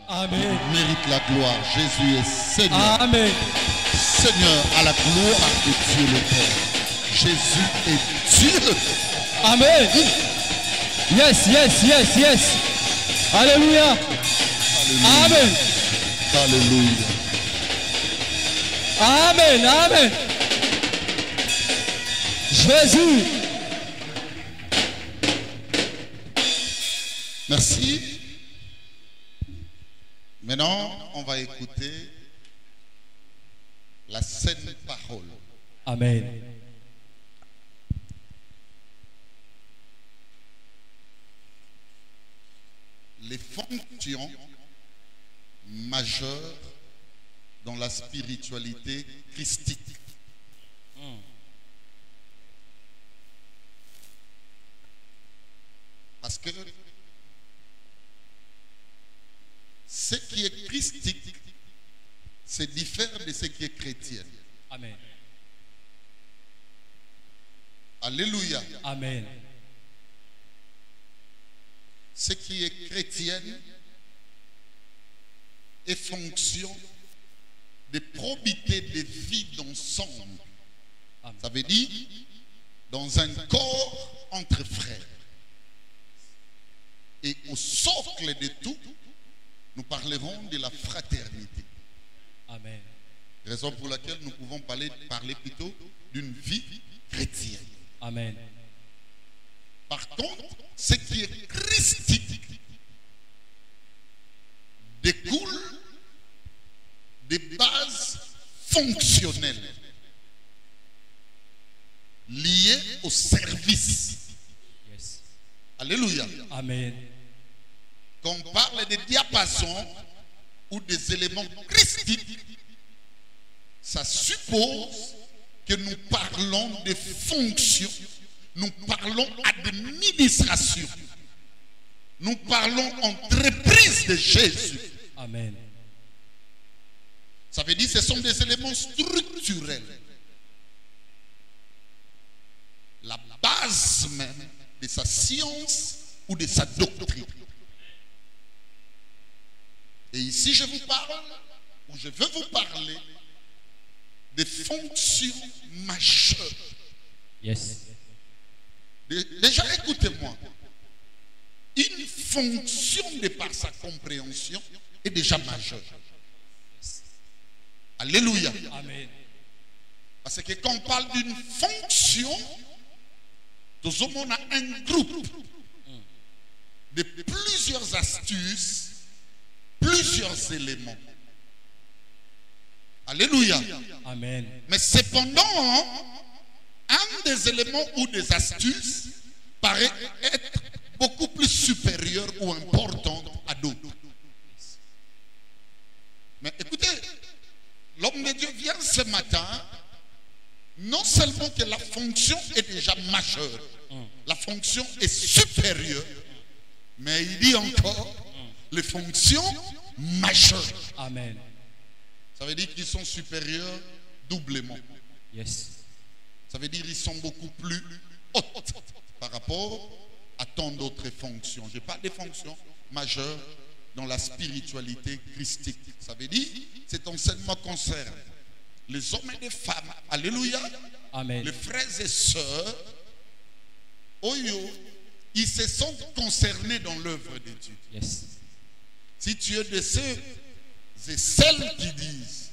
Amen. Il mérite la gloire. Jésus est Seigneur. Amen. Seigneur à la gloire de Dieu le Père. Jésus est Dieu. Amen. Yes, yes, yes, yes. Alléluia. Amen. Alléluia. Amen. Amen. Jésus. Merci. Maintenant, on va écouter la saine parole. Amen. Les fonctions majeures dans la spiritualité christique. Parce que ce qui est christique, c'est différent de ce qui est chrétien. Amen. Alléluia. Amen. Ce qui est chrétien est fonction de probité de vie d'ensemble. Ça veut dire dans un corps entre frères. Et au socle de tout, nous parlerons de la fraternité. Amen. Raison pour laquelle nous pouvons parler plutôt d'une vie chrétienne. Amen. Par contre, ce qui est christique découle des bases fonctionnelles liées au service. Yes. Alléluia. Amen. Quand on parle des diapasons ou des éléments christiques, ça suppose que nous parlons de fonctions, nous parlons d'administration, nous parlons entreprise de Jésus. Amen. Ça veut dire que ce sont des éléments structurels. La base même de sa science ou de sa doctrine. Et ici, je vous parle, ou je veux vous parler, des fonctions majeures. Yes. Déjà, écoutez-moi. Une fonction de par sa compréhension est déjà majeure. Alléluia. Amen. Parce que quand on parle d'une fonction, nous avons un groupe de plusieurs astuces, plusieurs éléments. Alléluia. Amen. Mais cependant, un des éléments ou des astuces paraît être beaucoup plus supérieur ou important à d'autres. Mais écoutez, l'homme de Dieu vient ce matin, non seulement que la fonction est déjà majeure, la fonction est supérieure, mais il dit encore les fonctions majeures. Amen. Ça veut dire qu'ils sont supérieurs doublement. Yes. Ça veut dire qu'ils sont beaucoup plus hautes par rapport à tant d'autres fonctions. Je parle des fonctions majeures dans la spiritualité christique. Ça veut dire que cet enseignement concerne les hommes et les femmes. Alléluia. Amen. Les frères et sœurs. Ils se sentent concernés dans l'œuvre de Dieu. Yes. Si tu es de ceux et celles qui disent,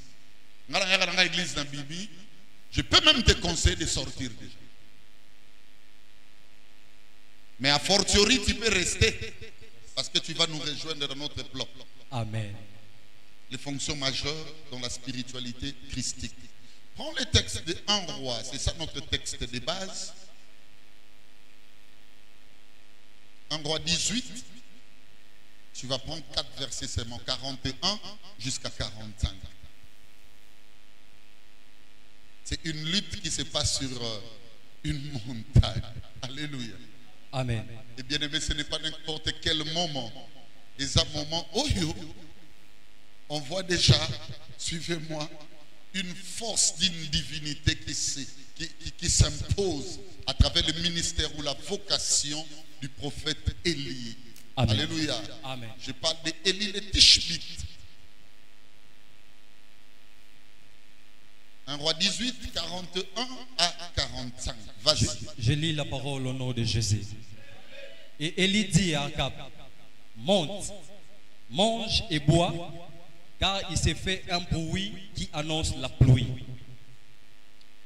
je peux même te conseiller de sortir déjà. Mais a fortiori, tu peux rester parce que tu vas nous rejoindre dans notre plan. Amen. Les fonctions majeures dans la spiritualité christique. Prends le texte de 1 Roi, c'est ça notre texte de base. 1 Roi 18. Tu vas prendre 4 versets seulement, 41 jusqu'à 45. C'est une lutte qui se passe sur une montagne. Alléluia. Amen. Et bien aimé, ce n'est pas n'importe quel moment. Et à un moment, on voit déjà, suivez-moi, une force d'une divinité qui s'impose à travers le ministère ou la vocation du prophète Élie. Amen. Alléluia. Amen. Je parle d'Élie le Tishbite. 1 Roi 18, 41 à 45. Vas-y. Je lis la parole au nom de Jésus. Et Élie dit à Akab, monte, mange et bois, car il s'est fait un bruit qui annonce la pluie.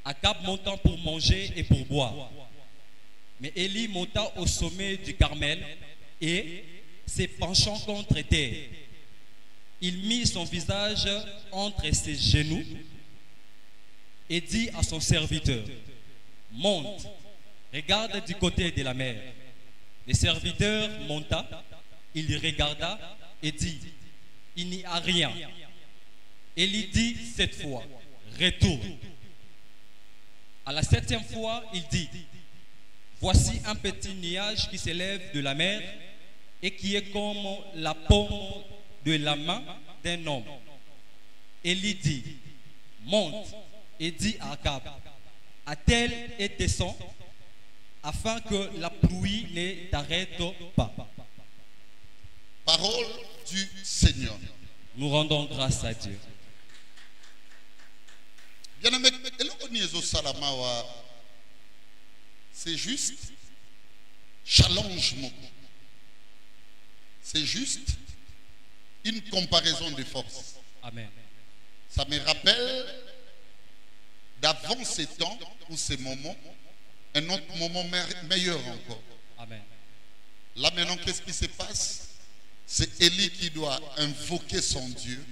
Akab montant pour manger et pour boire. Mais Élie monta au sommet du Carmel et, se penchant contre terre, il mit son visage entre ses genoux et dit à son serviteur, monte, regarde du côté de la mer. Le serviteur monta, il regarda et dit, il n'y a rien. Élie dit cette fois, retourne. À la 7e fois, il dit, voici un petit nuage qui s'élève de la mer et qui est comme la paume de la main d'un homme. Élie dit, monte et dit à Akab, attelle et descend, afin que la pluie ne t'arrête pas. Parole du Seigneur. Nous rendons grâce à Dieu. Bien aimé, c'est juste challenge. C'est juste une comparaison de forces. Amen. Ça me rappelle d'avant ces temps ou ces moments, un autre moment meilleur encore. Amen. Là maintenant, qu'est-ce qui se passe? C'est Élie qui doit invoquer son Dieu.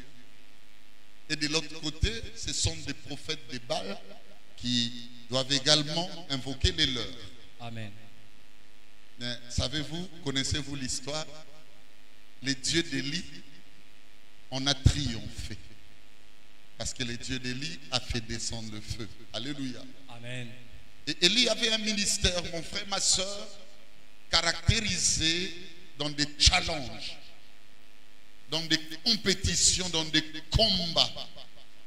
Et de l'autre côté, ce sont des prophètes de Baal qui doivent également invoquer les leurs. Amen. Mais savez-vous, connaissez-vous l'histoire? Les dieux d'Élie, on a triomphé. Parce que le Dieu d'Élie a fait descendre le feu. Alléluia. Amen. Et Élie avait un ministère, mon frère, ma soeur, caractérisé dans des challenges, dans des compétitions, dans des combats,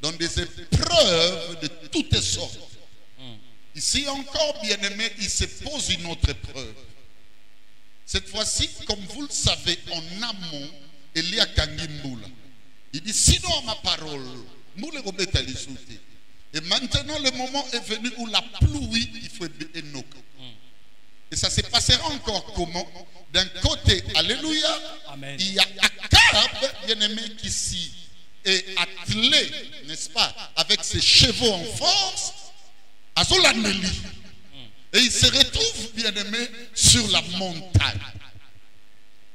dans des épreuves de toutes sortes. Ici encore, bien-aimé, il se pose une autre épreuve. Cette fois-ci, comme vous le savez, en amont, Élie a kangi mboula. Il dit, sinon ma parole, moule robeta li souti. Et maintenant, le moment est venu où la pluie, il faut Enoch. Et ça se passera encore comment? D'un côté, alléluia, Amen. il y a Akab, bien-aimé, qui s'y est attelé, n'est-ce pas, avec ses chevaux en force, à Zolaneli. Et il se retrouve, bien-aimé, sur la montagne.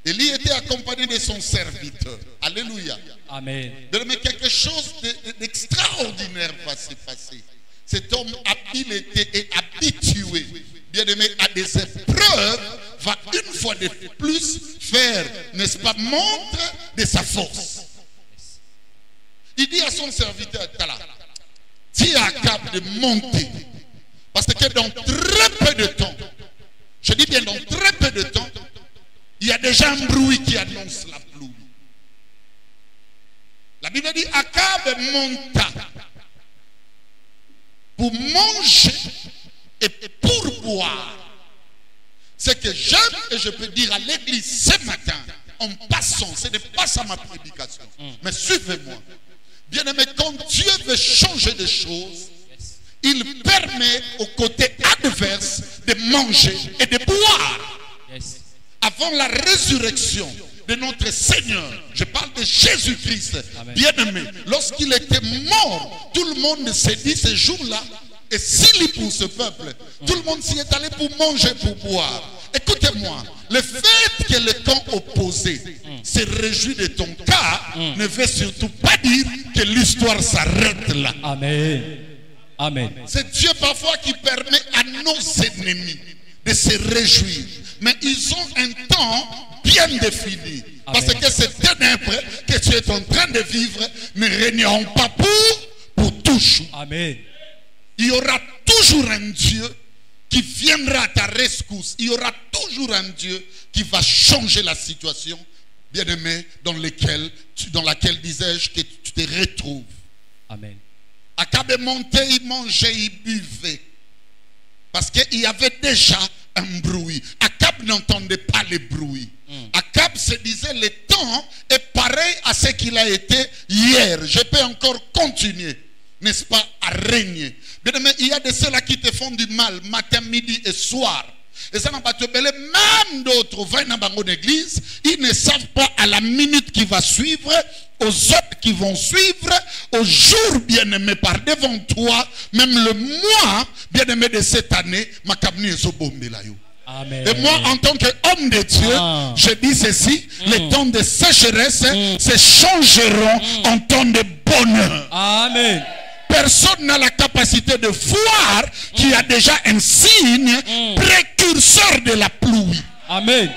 Élie était accompagné de son serviteur. Alléluia. Amen. Mais quelque chose d'extraordinaire va se passer. Cet homme habilité et habitué, bien-aimé, à des épreuves, va une fois de plus faire, n'est-ce pas, montre de sa force. Il dit à son serviteur, Tala, dis à Akab de monter. Parce que dans très peu de temps, je dis bien dans très peu de temps, il y a déjà un bruit qui annonce la pluie. La Bible dit, Akab monta pour manger et pour boire. Ce que j'aime et je peux dire à l'église ce matin, en passant, ce n'est pas ça ma prédication, mais suivez-moi. Bien-aimé, quand Dieu veut changer des choses, il permet au côté adverse de manger et de boire. Yes. Avant la résurrection de notre Seigneur, je parle de Jésus-Christ, bien-aimé, lorsqu'il était mort, tout le monde s'est dit ce jour-là, et s'il est pour ce peuple, tout le monde s'y est allé pour manger, pour boire. Écoutez-moi, le fait que le camp opposé se réjouit de ton cas ne veut surtout pas dire que l'histoire s'arrête là. Amen. Amen. C'est Dieu parfois qui permet à nos ennemis de se réjouir. Mais ils ont un temps bien défini. Parce que ces ténèbres que tu es en train de vivre ne régneront pas pour toujours. Amen. Il y aura toujours un Dieu qui viendra à ta rescousse. Il y aura toujours un Dieu qui va changer la situation, bien-aimé, dans laquelle, disais-je, que tu te retrouves. Amen. Akab est monté, il mangeait, il buvait. Parce qu'il y avait déjà un bruit. Akab n'entendait pas les bruits. Akab se disait, le temps est pareil à ce qu'il a été hier. Je peux encore continuer, n'est-ce pas, à régner. Bien, il y a de ceux-là qui te font du mal matin, midi et soir. Et ça n'a pas te belé. Même d'autres vont dans l'église, ils ne savent pas à la minute qui va suivre, aux autres qui vont suivre, au jour bien-aimé par devant toi, même le mois bien-aimé de cette année, ma cabine est au bombe là. Amen. Et moi, en tant qu'homme de Dieu, je dis ceci, les temps de sécheresse se changeront en temps de bonheur. Amen. Personne n'a la capacité de voir qu'il y a déjà un signe précurseur de la pluie. Amen.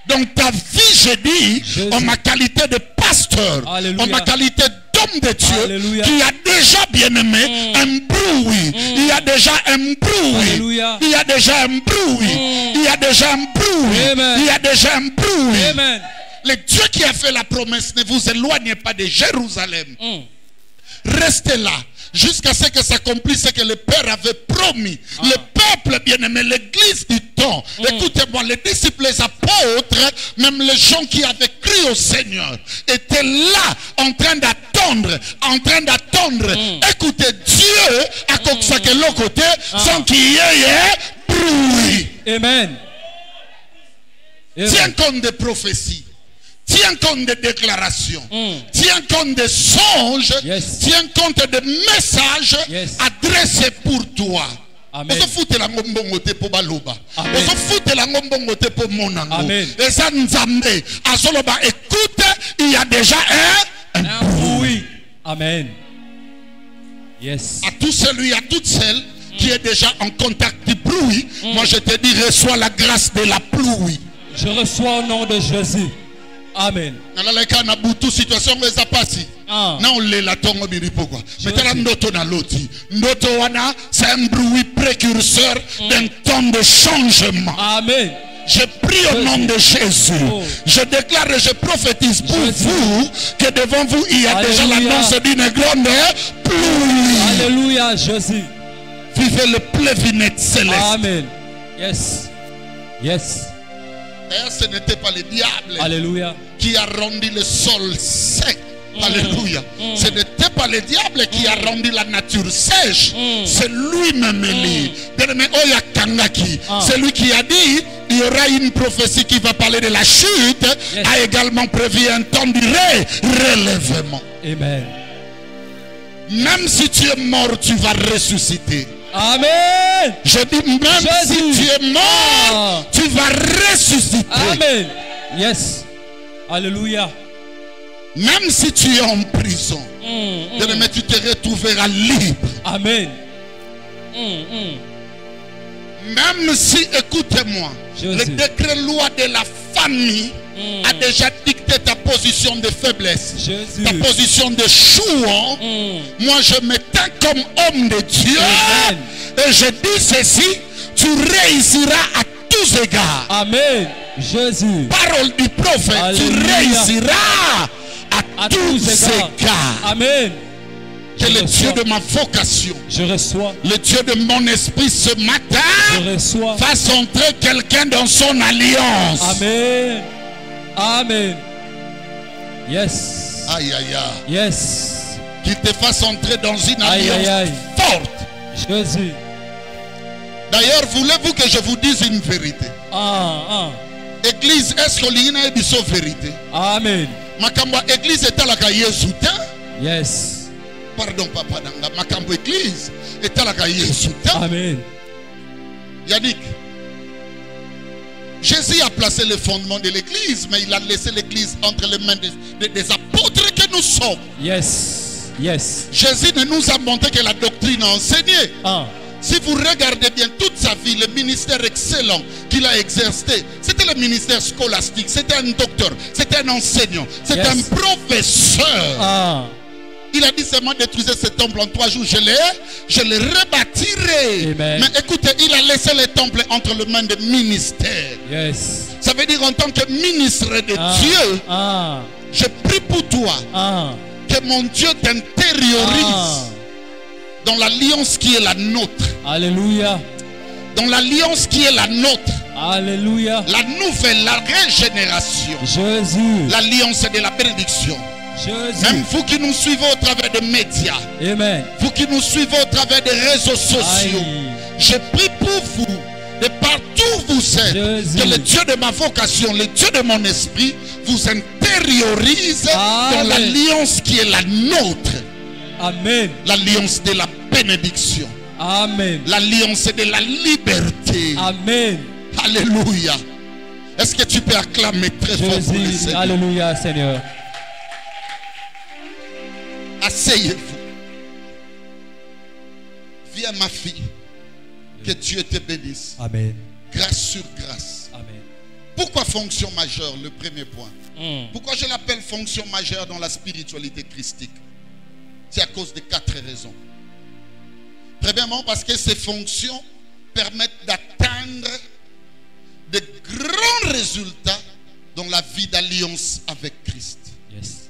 Donc ta vie, je dis, Jésus. en ma qualité de pasteur, Alléluia. en ma qualité d'homme de Dieu, Alléluia. qui a déjà bien aimé un bruit. Il y a déjà un bruit. Alléluia. Il y a déjà un bruit. Il y a déjà un bruit. Amen. Il y a déjà un bruit. Amen. Le Dieu qui a fait la promesse, ne vous éloignez pas de Jérusalem. Restez là jusqu'à ce que s'accomplisse ce que le Père avait promis. Le peuple bien-aimé, l'église du temps. Écoutez-moi, les disciples, les apôtres, même les gens qui avaient cru au Seigneur, étaient là en train d'attendre, Écoutez, Dieu a comme ça que l'autre côté, sans qu'il y ait bruit. Amen. Tiens compte des prophéties. Tiens compte des déclarations. Tiens compte des songes. Yes. Tiens compte des messages adressés pour toi. Amen. On se fout la ngombongote pour baloba. Amen. On se fout la ngombongote pour monango. Amen. Et ça nous amène à Soloba. Écoute, il y a déjà un bruit. Amen. Yes. à tout celui, à toute celle qui est déjà en contact du bruit. Moi je te dis, reçois la grâce de la pluie. Je reçois au nom de Jésus. Amen. Situation c'est un bruit précurseur d'un temps de changement. Amen. Je prie au nom de Jésus. Je déclare et je prophétise pour vous que devant vous il y a déjà l'annonce d'une grande pluie. Alléluia, Jésus. Vivez le pleuvinette céleste. Amen. Yes. Yes. D'ailleurs, ce n'était pas le diable Alléluia. qui a rendu le sol sec. Alléluia. Ce n'était pas le diable qui a rendu la nature sèche. C'est lui-même. C'est lui qui a dit il y aura une prophétie qui va parler de la chute. A également prévu un temps du relèvement. Amen. Même si tu es mort, tu vas ressusciter. Amen. Je dis même Jésus. si tu es mort, tu vas ressusciter. Amen. Yes. Alléluia. Même si tu es en prison, mais tu te retrouveras libre. Amen. Même si, écoutez-moi, le décret loi de la famille a déjà dicté ta position de faiblesse, Jésus. ta position de chouan. Moi, je me tiens comme homme de Dieu. Amen. Et je dis ceci, tu réussiras à tous égards. Amen. Jésus. Parole du prophète, Alléluia. tu réussiras à tous égards. Amen. Que le Dieu de ma vocation, je reçois, le Dieu de mon esprit ce matin, je reçois, fasse entrer quelqu'un dans son alliance. Amen. Amen. Yes. Aïe aïe aïe. Yes. Qu'il te fasse entrer dans une Aïe, alliance aïe, aïe. forte. Jésus. D'ailleurs, voulez-vous que je vous dise une vérité? Église, est-ce que l'on a dit sa vérité? Amen. Makamba église est à la cahier. Yes. Pardon, papa Nanga. Makambo église est à la cahier. Amen. Yannick, Jésus a placé le fondement de l'église, mais il a laissé l'église entre les mains des apôtres que nous sommes. Yes. Yes. Jésus ne nous a montré que la doctrine a enseigné. Si vous regardez bien toute sa vie, le ministère excellent qu'il a exercé, c'était le ministère scolastique, c'était un docteur, c'était un enseignant, c'était un professeur. Il a dit seulement détruisez ce temple en 3 jours, je le rebâtirai. Amen. Mais écoutez, il a laissé le temple entre les mains des ministères. Yes. Ça veut dire en tant que ministre de Dieu, je prie pour toi que mon Dieu t'intériorise dans l'alliance qui est la nôtre. Alléluia. Dans l'alliance qui est la nôtre. Alléluia. La nouvelle, la régénération. Jésus. L'alliance de la bénédiction. Jésus. Même vous qui nous suivez au travers des médias. Amen. Vous qui nous suivez au travers des réseaux sociaux. Aïe. Je prie pour vous. De partout où vous êtes. Jésus. Que le Dieu de ma vocation, le Dieu de mon esprit vous intériorise Amen. dans l'alliance qui est la nôtre. Amen. L'alliance de la bénédiction. Amen. L'alliance de la liberté. Amen. Alléluia. Est-ce que tu peux acclamer très fort pour le Jésus. Seigneur? Alléluia, Seigneur. Asseyez-vous. Viens ma fille. Que Dieu te bénisse. Amen. Grâce sur grâce. Amen. Pourquoi fonction majeure? Le premier point. Mm. Pourquoi je l'appelle fonction majeure dans la spiritualité christique? C'est à cause de 4 raisons. Premièrement, parce que ces fonctions permettent d'atteindre de grands résultats dans la vie d'alliance avec Christ. Yes.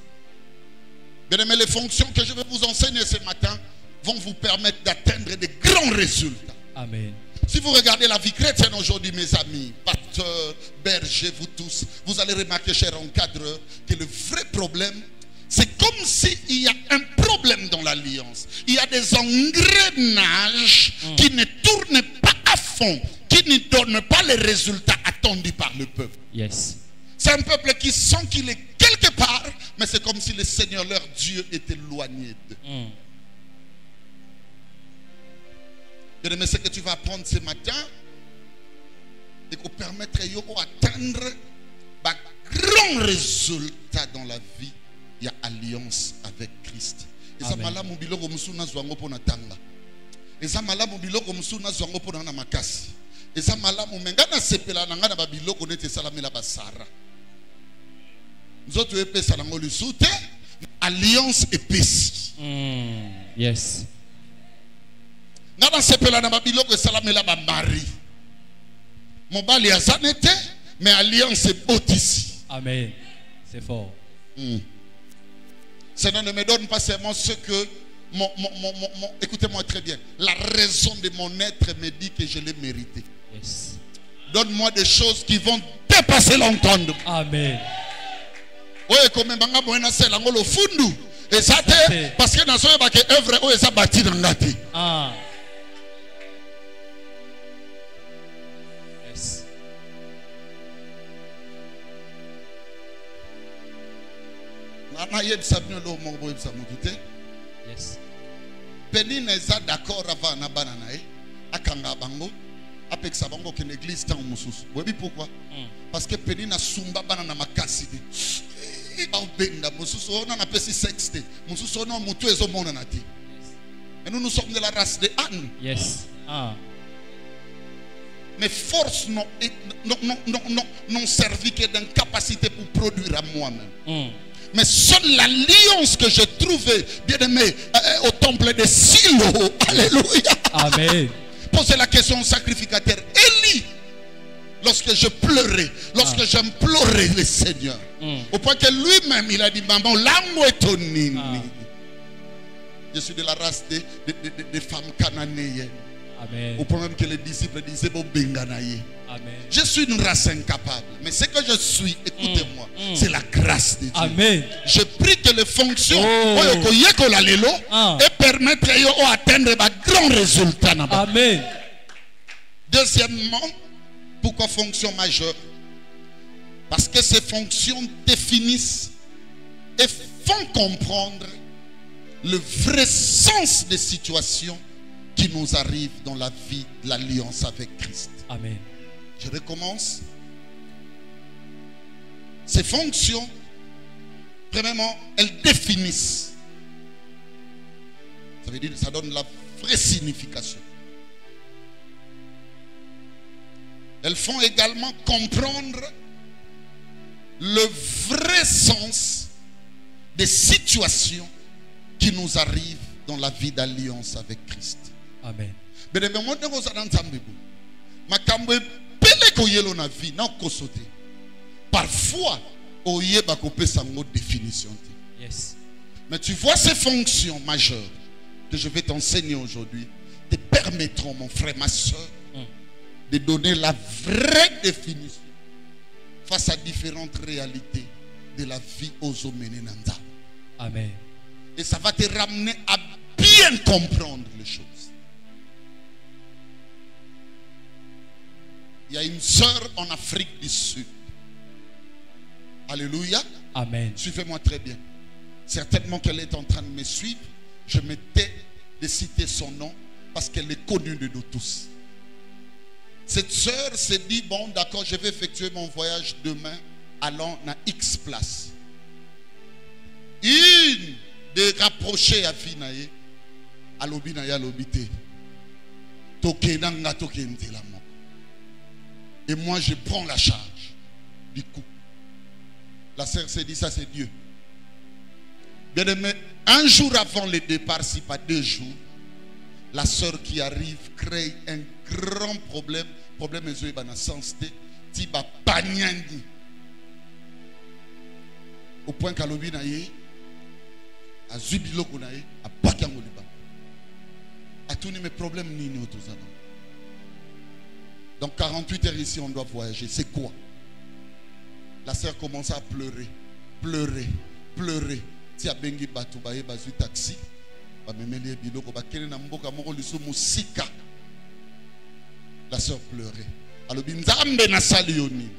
Bien aimés, les fonctions que je vais vous enseigner ce matin vont vous permettre d'atteindre de grands résultats. Amen. Si vous regardez la vie chrétienne aujourd'hui, mes amis, pasteurs, bergers, vous tous, vous allez remarquer, chers encadreurs, que le vrai problème, c'est comme s'il y a un problème dans l'alliance. Il y a des engrenages qui ne tournent pas à fond, qui ne donnent pas les résultats attendus par le peuple. Yes. C'est un peuple qui sent qu'il est quelque part, mais c'est comme si le Seigneur, leur Dieu, est éloigné d'eux. Mm. Bien aimé, ce que tu vas apprendre ce matin, et qu'on permettre d'atteindre un grand résultat dans la vie. Il y a alliance avec Christ. Et ça m'a l'air biloko musuna zwango pona tanga. Et ça m'a l'air biloko musuna zwango pona na makasi. Et ça m'a l'air mengana sepela na ngana ba biloko nete salamela basara. Nzoto epesa na ngolu sute alliance epesi. Yes. Ngana sepela na ba biloko salamela ba mari. Mobali azanete mais alliance botisi. Amen. C'est fort. Seigneur, ne me donne pas seulement ce que écoutez-moi très bien. La raison de mon être me dit que je l'ai mérité. Yes. Donne-moi des choses qui vont dépasser l'entendement. Amen. Oui, comme banga moena sela ngolo fundu. Et ça te parce que na soye ba ke œuvre o eza bâti na ngati. Ah. Yes. Yes. Penina eza d'accord avant na banana akanga bango apekisa bango que l'église tant mususu. Webi pourquoi? Parce que Penina sumba banana makasi de. Benda mususu ona na pesi sexte. Mususu ona mutu ezo mona na ti. Et nous sommes de la race de Anne. Yes. Ah. Mes forces n'ont servi que d'incapacité pour produire à moi-même. Mais seule l'alliance que j'ai trouvée, bien aimé, au temple de Silo, alléluia. Amen. Posez la question au sacrificateur Élie. Lorsque je pleurais, lorsque j'implorais le Seigneur, au point que lui-même il a dit maman, l'amour est ton nini. Je suis de la race des femmes cananéennes. Amen. Au point même que les disciples disaient bon benganaye. Amen. Je suis une race incapable. Mais ce que je suis, écoutez-moi, c'est la grâce de Dieu. Amen. Je prie que les fonctions et permettre d'atteindre de grands résultats. Amen. Deuxièmement, pourquoi fonction majeure? Parce que ces fonctions définissent et font comprendre le vrai sens des situations qui nous arrivent dans la vie de l'alliance avec Christ. Amen. Je recommence. Ces fonctions, premièrement, elles définissent. Ça veut dire que ça donne la vraie signification. Elles font également comprendre le vrai sens des situations qui nous arrivent dans la vie d'alliance avec Christ. Amen. Parfois, définition. Yes. Mais tu vois ces fonctions majeures que je vais t'enseigner aujourd'hui te permettront, mon frère, ma soeur, de donner la vraie définition face à différentes réalités de la vie aux Omenenanda. Amen. Et ça va te ramener à bien comprendre les choses. Il y a une sœur en Afrique du Sud. Alléluia. Amen. Suivez-moi très bien. Certainement qu'elle est en train de me suivre. Je me tais de citer son nom parce qu'elle est connue de nous tous. Cette sœur s'est dit, bon d'accord, je vais effectuer mon voyage demain allant à X place. Une de rapprocher à Finaye, à l'obinaye à l'obité. Tokenanga tokente la mort. Et moi je prends la charge du coup. La sœur s'est dit, ça c'est Dieu. Bien aimé, un jour avant le départ, si pas 2 jours, la sœur qui arrive crée un grand problème. Problème est dans le sens de tiba panyandi. Au point qu'à l'obinaye, à zubiloko naye, à bakangoliba. À tous mes problèmes ni nous tous. Donc 48 heures ici, on doit voyager. C'est quoi? La sœur commence à pleurer, pleurer, pleurer. Si a bengi batu baye bazu taxi, ba memeli biloko ba kene na mboka moko liso musika. La sœur pleurait. Alors binzambe na salioni.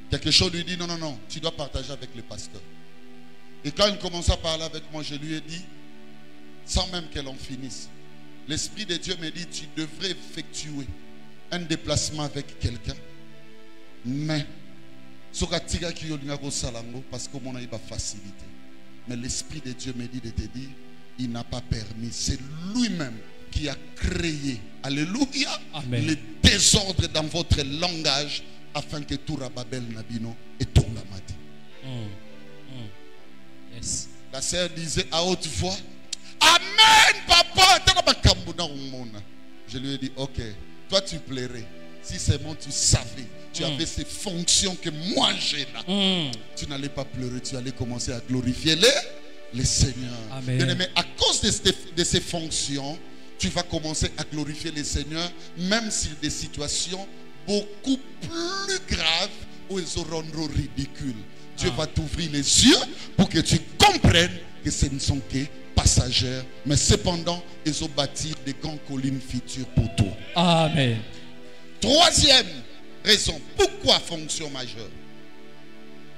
Quelque chose lui dit non non non, tu dois partager avec le pasteur. Et quand il commence à parler avec moi, je lui ai dit, sans même qu'elle en finisse, l'Esprit de Dieu me dit, tu devrais effectuer un déplacement avec quelqu'un, mais parce qu'on a eu la facilité. Mais l'Esprit de Dieu me dit de te dire, il n'a pas permis. C'est lui-même qui a créé, alléluia, le désordre dans votre langage afin que tout Rababel Nabino et Tongamati. Yes. La sœur disait à haute voix, Amen, papa. Je lui ai dit, ok, toi tu plairais. Si seulement tu savais, tu avais ces fonctions que moi j'ai là, tu n'allais pas pleurer, tu allais commencer à glorifier le Seigneur. Amen. Bien aimé, à cause de ces fonctions, tu vas commencer à glorifier le Seigneur, même sur des situations beaucoup plus graves où ils auront ridicule. Dieu va t'ouvrir les yeux pour que tu comprennes que ce ne sont que passagers, mais cependant, ils ont bâti des grandes collines futures pour toi. Amen. Troisième raison, pourquoi fonction majeure?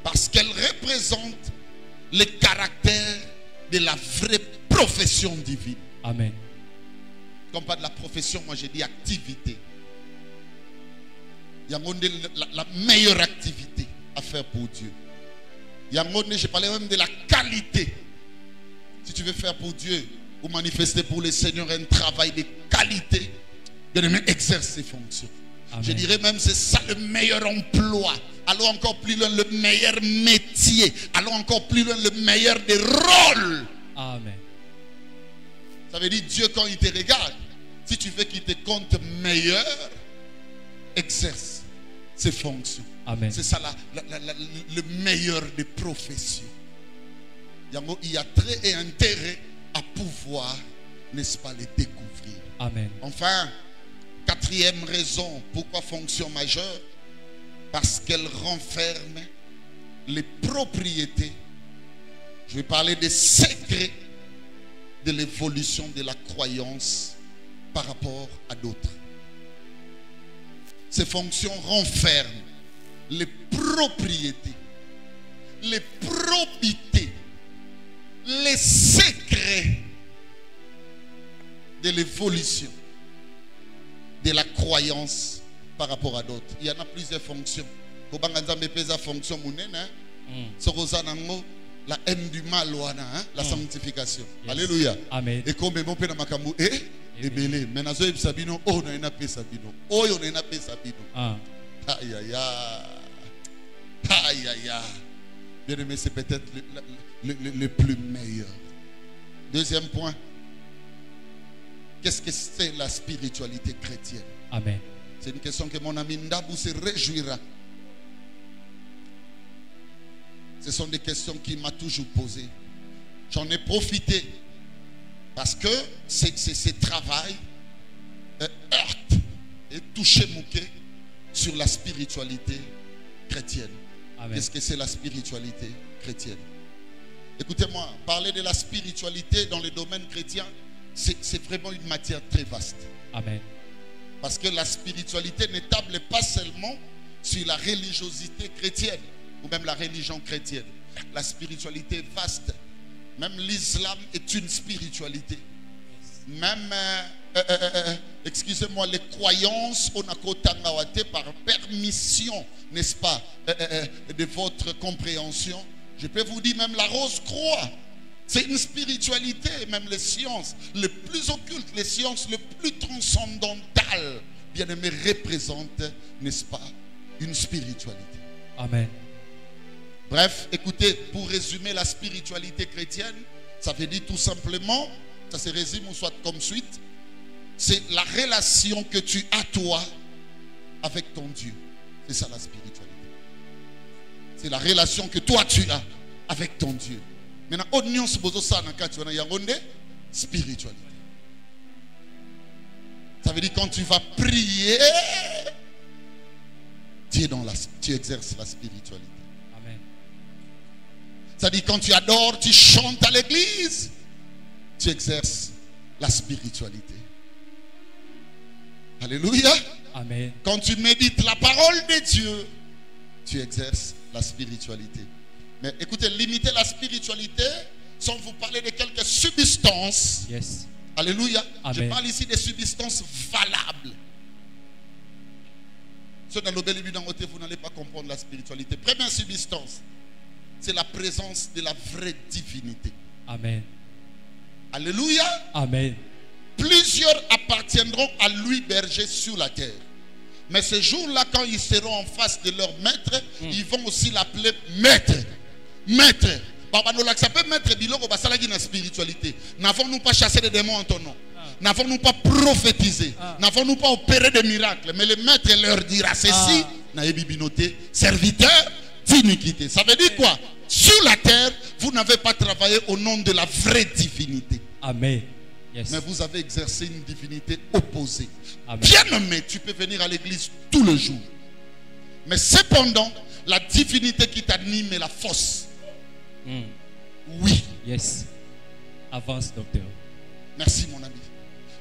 Parce qu'elle représente le caractère de la vraie profession divine. Amen. Comme pas de la profession, moi j'ai dit activité. Il y a la meilleure activité à faire pour Dieu. Il y a j'ai parlé même de la qualité. Si tu veux faire pour Dieu ou manifester pour le Seigneur un travail de qualité, bien aimé, exerce ses fonctions. Amen. Je dirais même c'est ça le meilleur emploi. Allons encore plus loin, le meilleur métier. Allons encore plus loin, le meilleur des rôles. Amen. Ça veut dire Dieu quand il te regarde, si tu veux qu'il te compte meilleur, exerce ses fonctions. Amen. C'est ça le meilleur des professions. Il y a trait et intérêt à pouvoir, n'est-ce pas, les découvrir. Amen. Enfin, quatrième raison, pourquoi fonction majeure? Parce qu'elle renferme les propriétés. Je vais parler des secrets de l'évolution de la croyance par rapport à d'autres. Ces fonctions renferment les propriétés, les probités, les secrets de l'évolution de la croyance par rapport à d'autres. Il y en a plusieurs fonctions. Fonction la haine du mal, la sanctification. Yes. Alléluia. Amen. Et comme mon père makamu et belé, mais nazo sabino oh na ina pe sabino. Oh yo na ina pe sabino. Aïe aïe aïe. Aïe aïe aïe. Bien aimé, c'est peut-être le plus meilleur. Deuxième point. Qu'est-ce que c'est la spiritualité chrétienne? Amen. C'est une question que mon ami Ndabou se réjouira. Ce sont des questions qu'il m'a toujours posées. J'en ai profité parce que ce travail heurte et toucher Mouké sur la spiritualité chrétienne. Qu'est-ce que c'est la spiritualité chrétienne? Écoutez-moi, parler de la spiritualité dans le domaine chrétien, c'est vraiment une matière très vaste. Amen. Parce que la spiritualité n'étable pas seulement sur la religiosité chrétienne ou même la religion chrétienne. La spiritualité est vaste. Même l'islam est une spiritualité. Même, excusez-moi, les croyances, on a kotangawate par permission, n'est-ce pas, de votre compréhension. Je peux vous dire, même la rose-croix, c'est une spiritualité. Même les sciences les plus occultes, les sciences les plus transcendantales, bien aimé, représentent, n'est-ce pas, une spiritualité. Amen. Bref, écoutez, pour résumer la spiritualité chrétienne, ça veut dire tout simplement, ça se résume soit comme suite, c'est la relation que tu as toi avec ton Dieu. C'est ça la spiritualité. C'est la relation que toi tu as avec ton Dieu. Maintenant, spiritualité. Ça veut dire quand tu vas prier, tu exerces la spiritualité. Amen. Ça dit quand tu adores, tu chantes à l'église, tu exerces la spiritualité. Alléluia. Amen. Quand tu médites la parole de Dieu, tu exerces la spiritualité. Mais écoutez, limiter la spiritualité sans vous parler de quelques substances. Yes. Alléluia. Amen. Je parle ici des substances valables. Ceux dans l'obéli vous n'allez pas comprendre la spiritualité. Première substance, c'est la présence de la vraie divinité. Amen. Alléluia. Amen. Plusieurs appartiendront à lui berger sur la terre. Mais ce jour-là, quand ils seront en face de leur maître, ils vont aussi l'appeler maître. Maître. Ça peut mettre biloko basalagi na spiritualité. N'avons-nous pas chassé des démons en ton nom? N'avons-nous pas prophétisé? N'avons-nous pas opéré des miracles? Mais le maître leur dira ceci, naebi binoté, serviteur d'iniquité. Ça veut dire quoi? Sur la terre, vous n'avez pas travaillé au nom de la vraie divinité. Amen. Yes. Mais vous avez exercé une divinité opposée. Amen. Bien nommé, tu peux venir à l'église tous les jours. Mais cependant, la divinité qui t'anime est la fausse. Oui. Yes. Avance, docteur. Merci, mon ami.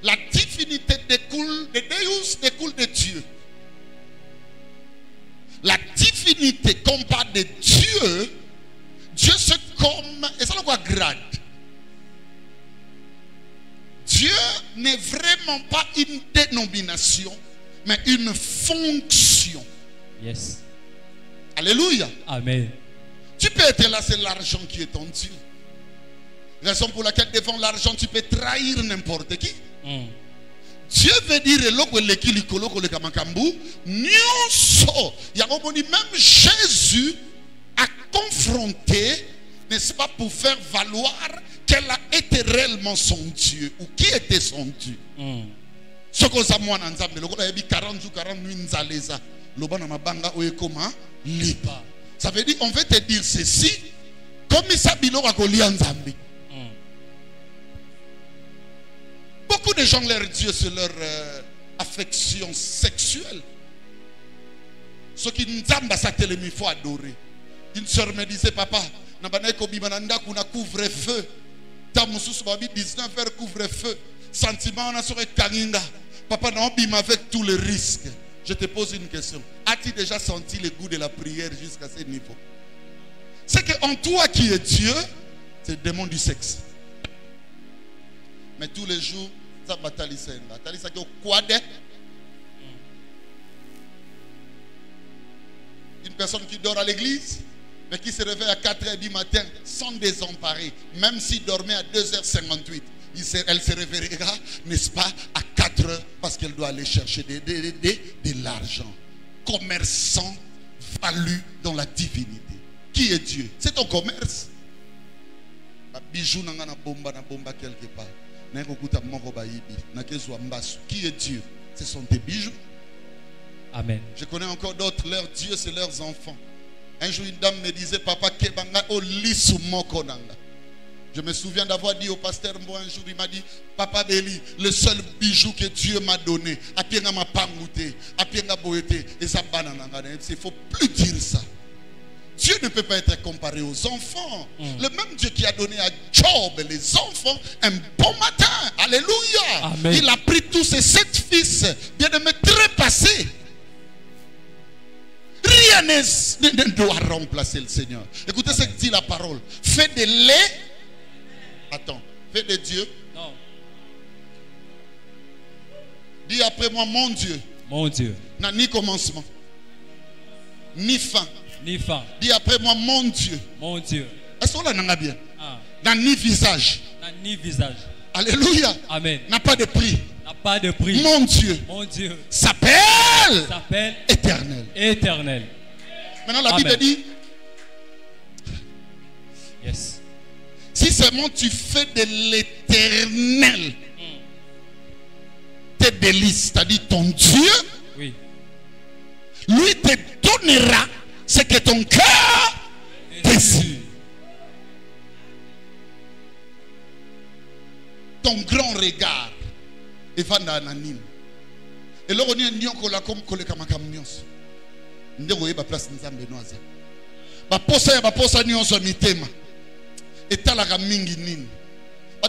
La divinité découle de Deus, découle de Dieu. La divinité, qu'on parle de Dieu, Dieu c'est comme, et ça le quoi grade. Dieu n'est vraiment pas une dénomination, mais une fonction. Yes. Alléluia. Amen. Tu peux être là, c'est l'argent qui est ton Dieu. Raison pour laquelle devant l'argent, tu peux trahir n'importe qui. Dieu veut dire même Jésus a confronté, n'est-ce pas, pour faire valoir qu'elle a été réellement son Dieu ou qui était son Dieu. Ce que ça moi dans Nzambe, le a 40 jours 40 nuits nzaleza, loba na mabanga oyekoma lipa. Ça veut dire on veut te dire ceci comme ça biloko kolia Nzambe. Beaucoup de gens, leur Dieu, c'est leur affection sexuelle. Ce qui nous a il faut adorer. Une soeur me disait, papa, on a couvre-feu. Dans 19h couvre-feu. Sentiment, on a sur Kaninga. Papa, on bim avec tous les risques. Je te pose une question. As-tu déjà senti le goût de la prière jusqu'à ce niveau? C'est qu'en toi qui es Dieu, c'est le démon du sexe. Mais tous les jours, ça bataille. Une personne qui dort à l'église, mais qui se réveille à 4h du matin sans désemparer, même s'il dormait à 2h58, elle se réveillera, n'est-ce pas, à 4h parce qu'elle doit aller chercher de l'argent. Commerçant valu dans la divinité. Qui est Dieu? C'est ton commerce. Bijou na bomba quelque part. Qui est Dieu? Ce sont tes bijoux. Amen. Je connais encore d'autres, leur Dieu c'est leurs enfants. Un jour une dame me disait, papa, kebanga o lisu mokonanga. Je me souviens d'avoir dit au pasteur Mbo un jour, il m'a dit, Papa Béli, le seul bijou que Dieu m'a donné, il ne faut plus dire ça. Dieu ne peut pas être comparé aux enfants. Le même Dieu qui a donné à Job les enfants un bon matin. Alléluia. Amen. Il a pris tous ses 7 fils, bien-aimés, trépassés. Rien ne doit remplacer le Seigneur. Écoutez ce que dit la parole. Fais de lait. Attends. Fais de Dieu. Non. Dis après moi, mon Dieu. Mon Dieu. N'a ni commencement, ni fin. Ni fin. Dis après moi, mon Dieu. Mon Dieu. Est-ce qu'on l'a bien? Ah. N'a ni visage. N'a ni visage. Alléluia. Amen. N'a pas de prix. N'a pas de prix. Mon Dieu. Mon Dieu. S'appelle éternel. Éternel. Maintenant la Amen. Bible dit. Yes. Si seulement tu fais de l'éternel tes délices, c'est-à-dire ton Dieu, Oui. lui te donnera ce que ton cœur désire. Ton grand regard et vanda ananine. Et là on est nion kola comme koleka makamnios. Ndeko yeba place nzambe noaza. Ba posa nyonso mitema. Etalaka mingi nini.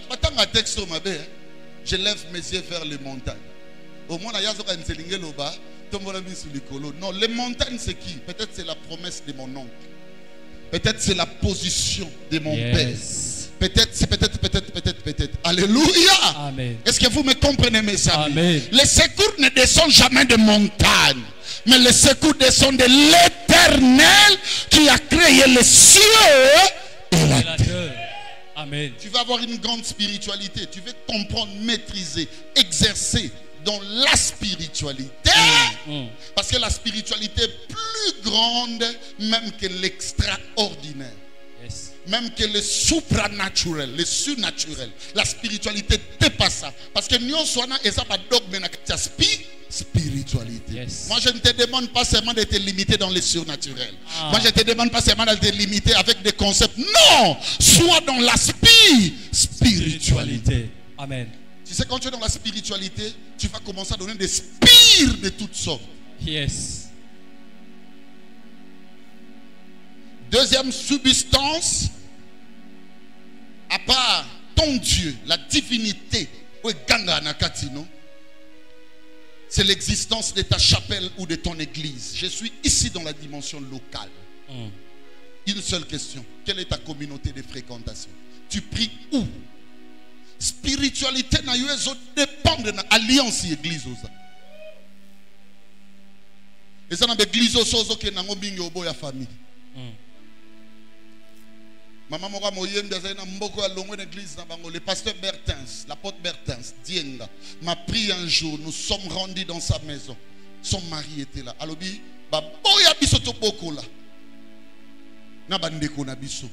Batanga texto mabe. Je lève mes yeux vers les montagnes. Au moins la yazo kanzelinge loba, tombola mi sur likolo. Non, les montagnes c'est qui? Peut-être c'est la promesse de mon oncle. Peut-être c'est la position de mon père. Peut-être. Alléluia. Amen. Est-ce que vous me comprenez, mes amis? Amen. Les secours ne descendent jamais de montagne, mais les secours descendent de l'Éternel qui a créé les cieux et la terre. Amen. Tu vas avoir une grande spiritualité. Tu veux comprendre, maîtriser, exercer dans la spiritualité. Parce que la spiritualité est plus grande même que l'extraordinaire. Yes. Même que le supranaturel, le surnaturel. La spiritualité dépasse ça. Parce que nous sommes un dogme de spiritualité. Yes. Moi, je ne te demande pas seulement de te limiter dans le surnaturel. Moi, je ne te demande pas seulement de te limiter avec des concepts. Non! Sois dans la spiritualité. Amen. Tu sais, quand tu es dans la spiritualité, tu vas commencer à donner des spires de toutes sortes. Yes. Deuxième substance, à part ton Dieu, la divinité, c'est l'existence de ta chapelle ou de ton église. Je suis ici dans la dimension locale. Une seule question. Quelle est ta communauté de fréquentation? Tu pries où? Spiritualité na yezo dépend de l'alliance église. Et ça n'a pas église sozo que nango bingi obo ya famille. Maman moka moyembe azana mboko ya longo na église na bango. Le pasteur Bertens, l'apôtre Bertens, Dienga, m'a pris un jour. Nous sommes rendus dans sa maison. Son mari était là. Alobi, ba boya biso to boko la. Na bandeko na biso.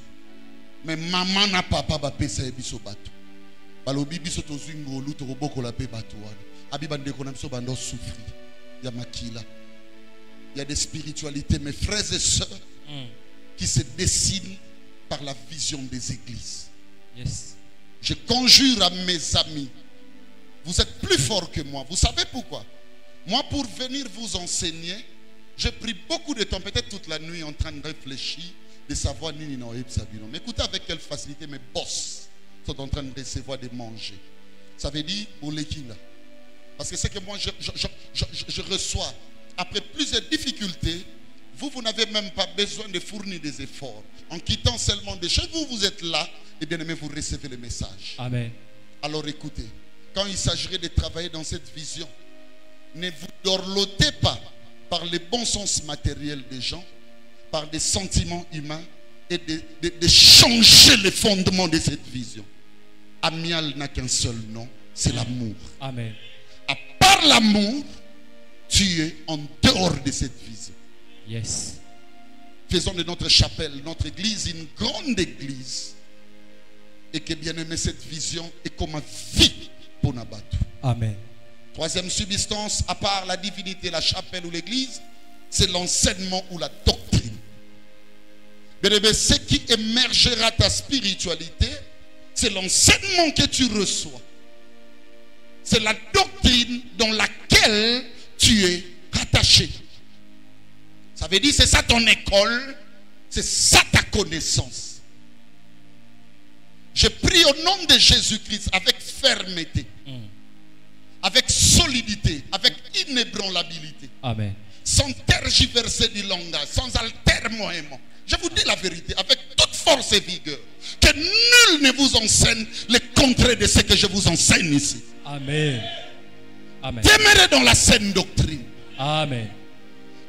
Mais maman na papa ba pesa biso bato. Balobi biso to zwingo lu to boko la pe bato wana. Abi bandeko na biso bando souffrir. Ya makila. Il y a des spiritualités, mes frères et sœurs, qui se dessinent par la vision des églises. Yes. Je conjure à mes amis, vous êtes plus forts que moi. Vous savez pourquoi? Moi, pour venir vous enseigner, j'ai pris beaucoup de temps, peut-être toute la nuit, en train de réfléchir, de savoir Nini Noël Sabino. Mais écoutez avec quelle facilité mes boss sont en train de recevoir, de manger. Ça veut dire Boulekila. Parce que c'est que moi, je reçois, après plusieurs difficultés, vous n'avez même pas besoin de fournir des efforts. En quittant seulement de chez vous, vous êtes là, et bien aimé, vous recevez le message. Amen. Alors écoutez, quand il s'agirait de travailler dans cette vision, ne vous dorlotez pas par les bons sens matériels des gens, par des sentiments humains, et de changer les fondements de cette vision. Amial n'a qu'un seul nom, c'est l'amour. Amen. À part l'amour, tu es en dehors de cette vision. Yes. Faisons de notre chapelle, notre église, une grande église. Et que bien aimé, cette vision est comme un vie pour Nabatou. Amen. Troisième substance, à part la divinité, la chapelle ou l'église, c'est l'enseignement ou la doctrine. Bien aimé, ce qui émergera ta spiritualité, c'est l'enseignement que tu reçois. C'est la doctrine dans laquelle tu es rattaché. Ça veut dire, c'est ça ton école, c'est ça ta connaissance. Je prie au nom de Jésus-Christ avec fermeté, avec solidité, avec inébranlabilité. Amen. Sans tergiverser du langage, sans altermoiement. Je vous dis la vérité, avec toute force et vigueur, que nul ne vous enseigne le contraire de ce que je vous enseigne ici. Amen. Amen. Demeurez dans la saine doctrine. Amen.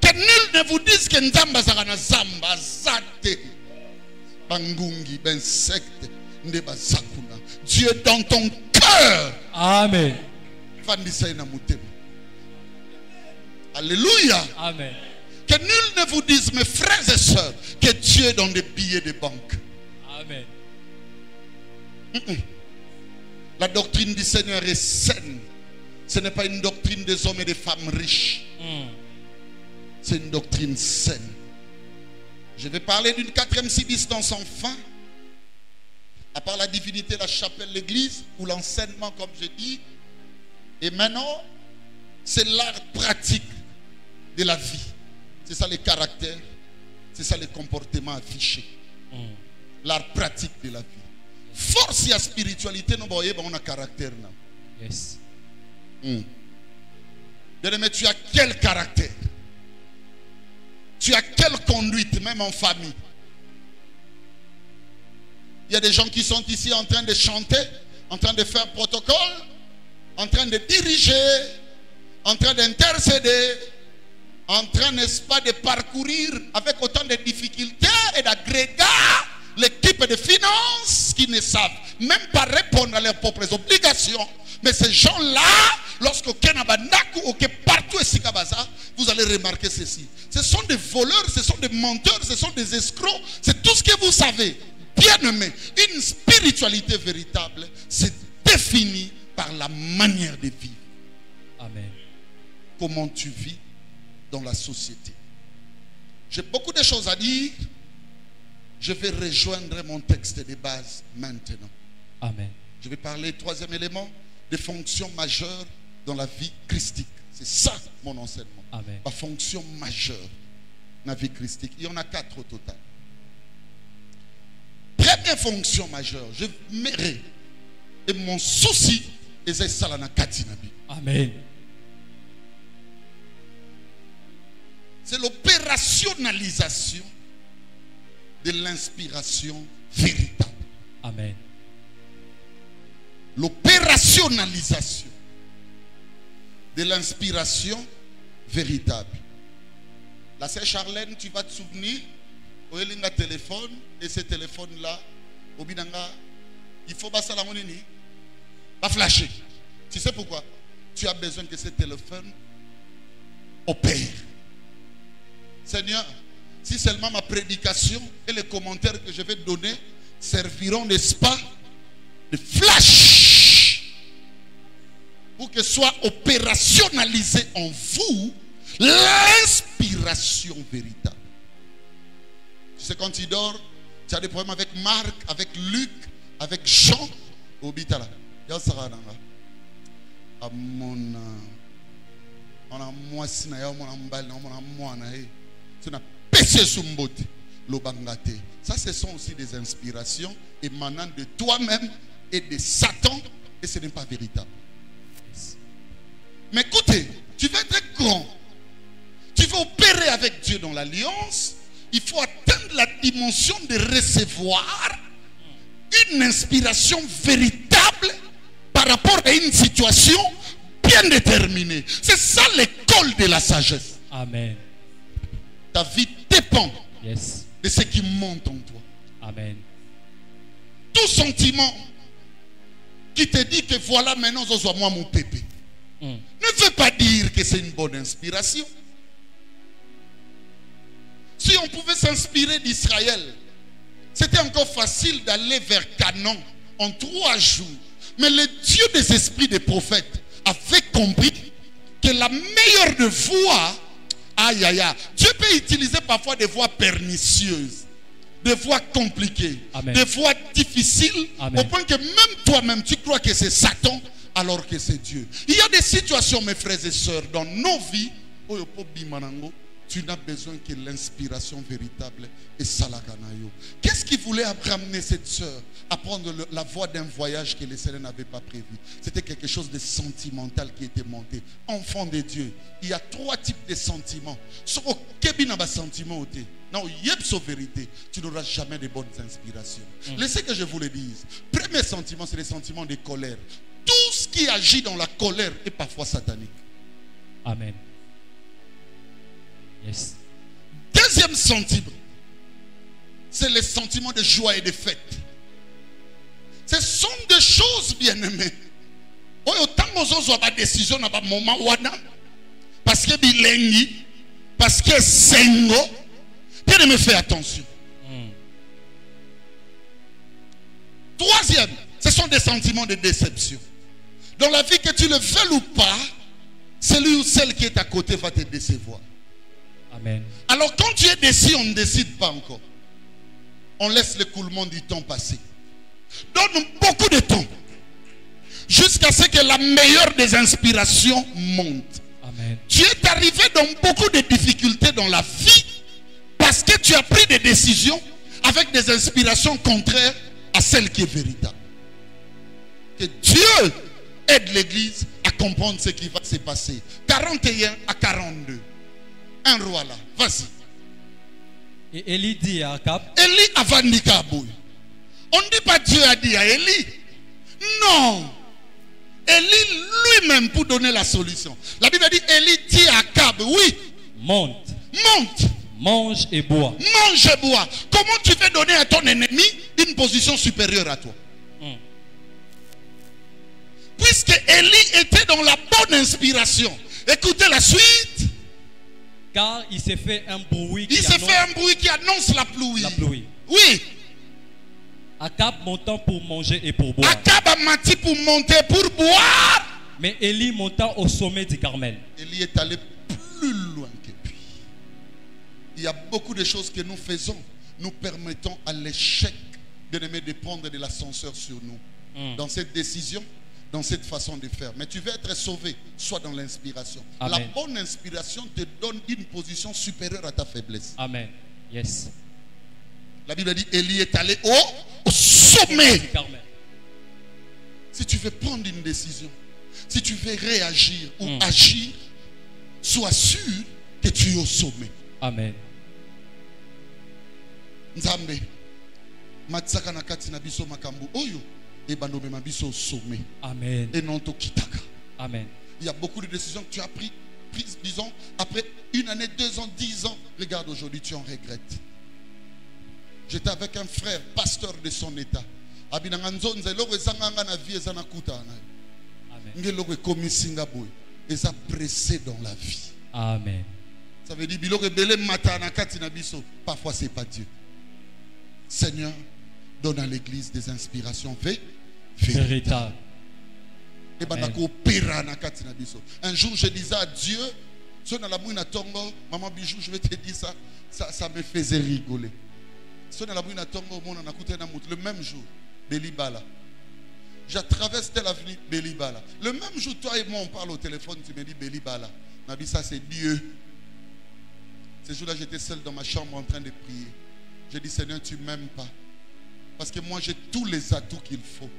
Que nul ne vous dise que Nzamba Zarana Zamba Zate Bangungi Bensecte Ndeba Zakuna. Dieu dans ton cœur. Amen. Alléluia. Amen. Que nul ne vous dise, mes frères et sœurs, que Dieu est dans des billets de banque. Amen. La doctrine du Seigneur est saine. Ce n'est pas une doctrine des hommes et des femmes riches. C'est une doctrine saine. Je vais parler d'une quatrième substance enfin. À part la divinité, la chapelle, l'église, ou l'enseignement, comme je dis. Et maintenant, c'est l'art pratique de la vie. C'est ça les caractères. C'est ça les comportements affichés. L'art pratique de la vie. Force et spiritualité, nous voyons un caractère. Yes. Mais tu as quel caractère? Tu as quelle conduite, même en famille? Il y a des gens qui sont ici en train de chanter, en train de faire protocole, en train de diriger, en train d'intercéder, en train, n'est-ce pas, de parcourir avec autant de difficultés et d'agrégats l'équipe de finances qui ne savent même pas répondre à leurs propres obligations. Mais ces gens-là, lorsqu'au Kenabandaku, au partout ici, vous allez remarquer ceci. Ce sont des voleurs, ce sont des menteurs, ce sont des escrocs. C'est tout ce que vous savez. Bien-aimé, une spiritualité véritable, c'est défini par la manière de vivre. Amen. Comment tu vis dans la société. J'ai beaucoup de choses à dire. Je vais rejoindre mon texte de base maintenant. Amen. Je vais parler, troisième élément, des fonctions majeures dans la vie christique. C'est ça mon enseignement. Amen. La fonction majeure dans la vie christique. Il y en a 4 au total. Première fonction majeure, je mérite. Et mon souci est ça dans Katinabi. Amen. C'est l'opérationnalisation de l'inspiration véritable. Amen. L'opérationnalisation de l'inspiration véritable. La sœur Charlène, tu vas te souvenir, au un téléphone, et ce téléphone-là, au binanga, il faut passer la monnaie, pas flasher. Tu sais pourquoi? Tu as besoin que ce téléphone opère. Seigneur, si seulement ma prédication et les commentaires que je vais donner serviront, n'est-ce pas, de flash pour que soit opérationnalisé en vous l'inspiration véritable. Tu sais, quand tu dors, tu as des problèmes avec Marc, avec Luc, avec Jean. Au bitala. Ça, ce sont aussi des inspirations émanant de toi-même et de Satan, et ce n'est pas véritable. Mais écoutez, tu veux être grand, tu veux opérer avec Dieu dans l'alliance, il faut atteindre la dimension de recevoir une inspiration véritable par rapport à une situation bien déterminée. C'est ça l'école de la sagesse. Amen. Ta vie dépend de ce qui monte en toi. Amen. Tout sentiment qui te dit que voilà maintenant je sois moi mon pépé ne veut pas dire que c'est une bonne inspiration. Si on pouvait s'inspirer d'Israël, c'était encore facile d'aller vers Canaan en 3 jours. Mais le Dieu des esprits des prophètes avait compris que la meilleure de voies, Dieu peut utiliser parfois des voies pernicieuses, des fois compliquées, Amen. des fois difficiles, Amen. au point que même toi-même, tu crois que c'est Satan, alors que c'est Dieu. Il y a des situations, mes frères et sœurs, dans nos vies, tu n'as besoin que l'inspiration véritable et salaganayo. Qu'est-ce qui voulait ramener cette sœur à prendre la voie d'un voyage que le Seigneur n'avait pas prévu? C'était quelque chose de sentimental qui était monté. Enfant de Dieu, il y a 3 types de sentiments. Sur aucun sentiment, non, yepso vérité, tu n'auras jamais de bonnes inspirations. Laissez que je vous le dise. Premier sentiment, c'est le sentiment de colère. Tout ce qui agit dans la colère est parfois satanique. Amen. Yes. Deuxième sentiment, c'est le sentiment de joie et de fête. Ce sont des choses bien-aimées. Autant que vous avez des décisions dans le moment parce que bilengi, parce que sengo, bien-aimé, fais attention. Troisième, ce sont des sentiments de déception. Dans la vie, que tu le veuilles ou pas, celui ou celle qui est à côté va te décevoir. Amen. Alors quand tu es déçu, on ne décide pas encore. On laisse l'écoulement du temps passer. Donne beaucoup de temps jusqu'à ce que la meilleure des inspirations monte. Amen. Tu es arrivé dans beaucoup de difficultés dans la vie parce que tu as pris des décisions avec des inspirations contraires à celles qui est véritable. Que Dieu aide l'Église à comprendre ce qui va se passer. 41 à 42. Un roi là, vas-y. Et Élie dit à Akab, Élie a vendu Kaboui. On ne dit pas Dieu a dit à Élie. Non. Élie lui-même pour donner la solution. La Bible dit Élie dit à Akab, oui. monte, Monte. mange et bois. Mange et bois. Comment tu veux donner à ton ennemi une position supérieure à toi? Puisque Élie était dans la bonne inspiration. Écoutez la suite. Car il s'est fait un bruit Il s'est fait un bruit qui annonce la pluie. La pluie. Oui. Akab montant pour manger et pour boire. Akab a menti pour monter, pour boire. Mais Élie monta au sommet du Carmel. Élie est allé plus loin que lui. Il y a beaucoup de choses que nous faisons. Nous permettons à l'échec de prendre de l'ascenseur sur nous. Dans cette décision, dans cette façon de faire. Mais tu veux être sauvé, soit dans l'inspiration. La bonne inspiration te donne une position supérieure à ta faiblesse. Amen. Yes. La Bible dit Élie est allé au sommet. Si tu veux prendre une décision, si tu veux réagir ou agir, sois sûr que tu es au sommet. Amen. Nzambe matsaka na kati na biso makambo oyo et bandomé ma biso au sommet. Amen. Et non to kitaka. Amen. Il y a beaucoup de décisions que tu as prises, disons, après 1 année, 2 ans, 10 ans. Regarde, aujourd'hui, tu en regrettes. J'étais avec un frère, pasteur de son état. Amen. Et ça pressé dans la vie. Amen. Ça veut dire, parfois, ce n'est pas Dieu. Seigneur, donne à l'église des inspirations véritables. Un jour, je disais à Dieu, maman Bijou, je vais te dire ça, ça me faisait rigoler. Le même jour, Belibala. Je traverse l'avenue Belibala. Le même jour, toi et moi, on parle au téléphone, tu me dis Belibala. Nabi, ça c'est Dieu. Ce jour-là, j'étais seul dans ma chambre en train de prier. J'ai dit, Seigneur, tu ne m'aimes pas. Parce que moi, j'ai tous les atouts qu'il faut.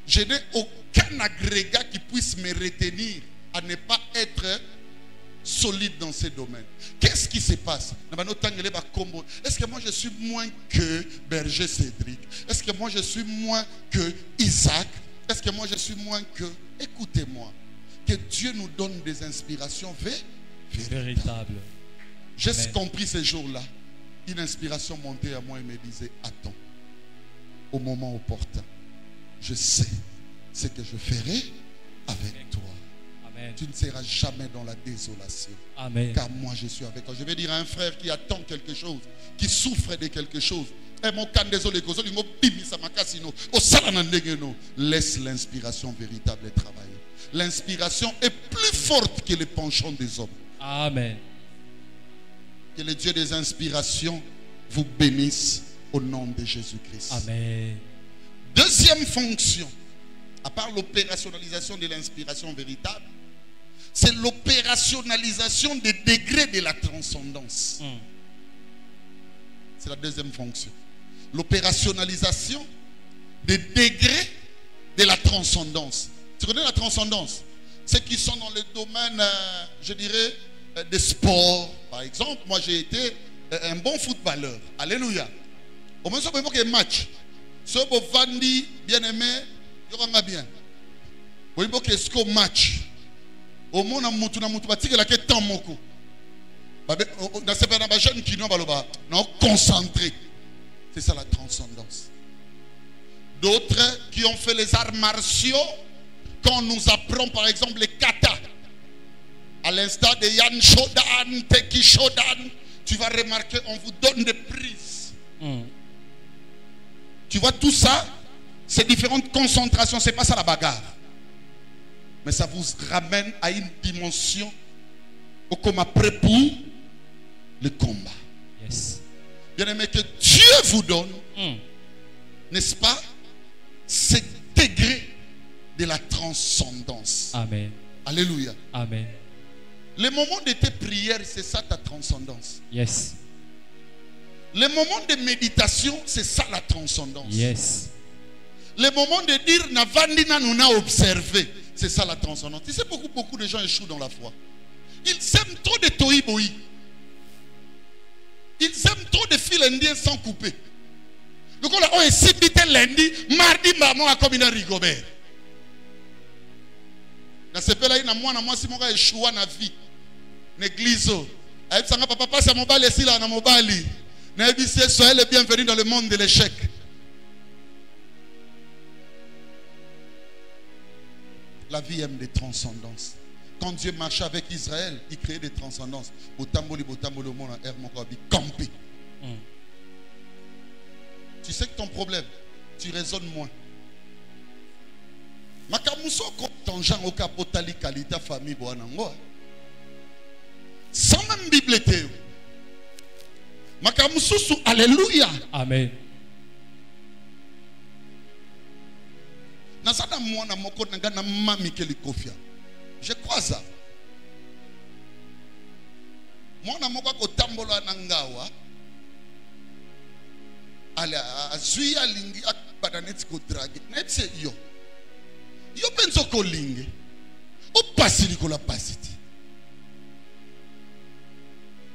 Je n'ai aucun agrégat qui puisse me retenir à ne pas être solide dans ces domaines. Qu'est-ce qui se passe? Est-ce que moi je suis moins que Berger Cédric? Est-ce que moi je suis moins que Isaac? Est-ce que moi je suis moins que... Écoutez-moi. Que Dieu nous donne des inspirations véritables. J'ai compris ces jours-là. Une inspiration montait à moi et me disait, attends, au moment opportun, je sais ce que je ferai avec toi. Amen. Tu ne seras jamais dans la désolation. Amen. Car moi je suis avec toi. Je vais dire à un frère qui attend quelque chose, qui souffre de quelque chose. Laisse l'inspiration véritable travailler. L'inspiration est plus forte que les penchants des hommes. Amen. Que le Dieu des inspirations vous bénisse au nom de Jésus-Christ. Amen. Deuxième fonction, à part l'opérationnalisation de l'inspiration véritable, c'est l'opérationnalisation des degrés de la transcendance. C'est la deuxième fonction. L'opérationnalisation des degrés de la transcendance. Tu connais la transcendance? Ceux qui sont dans le domaine, je dirais, des sports. Par exemple, moi j'ai été un bon footballeur. Alléluia. Au moins, il y a un match. Ce que Vandi, bien aimé, il y a bien. Il y a un match. Au moins, il y a un match. Il y a un match. Concentré. C'est ça la transcendance. D'autres qui ont fait les arts martiaux, quand on nous apprend par exemple les katas, à l'instar de Yan Shodan, Teki Shodan, tu vas remarquer, on vous donne des prises. Tu vois tout ça, ces différentes concentrations, c'est pas ça la bagarre. Mais ça vous ramène à une dimension comme après pour le combat. Yes. Bien aimé, que Dieu vous donne, n'est-ce pas, ce degré de la transcendance. Amen. Alléluia. Amen. Les moments de tes prières, c'est ça ta transcendance. Yes. Les moments de méditation, c'est ça la transcendance. Yes. Les moments de dire Navandina nous a observé, c'est ça la transcendance. Tu sais, beaucoup de gens échouent dans la foi. Ils aiment trop de tohi-bohi. Ils aiment trop de fils indiens sans couper. Donc on est cité lundi, mardi, maman a comme une rigobert. Dans ce pays-là, il y a moi si mon gars échoue dans la vie. L'église. Elle dit papa passe à mon bal ici là, dans mon bal. Soyez les bienvenus dans le monde de l'échec. La vie aime des transcendances. Quand Dieu marchait avec Israël, il créait des transcendances. Tu sais que ton problème, tu raisonnes moins. Makamuso ton genre au capotali qualité famille boanango. Sans même Bible théo. Makamuso sous alléluia. Amen. Nazana mwana moko nangana mami keli kofia. Je crois ça. Mwana moko ko tambola nangawa. Ala azuya lingi akbadaneti ko dragi. Netse yo. Yo penso ko lingi. O pasili ko la pasiti.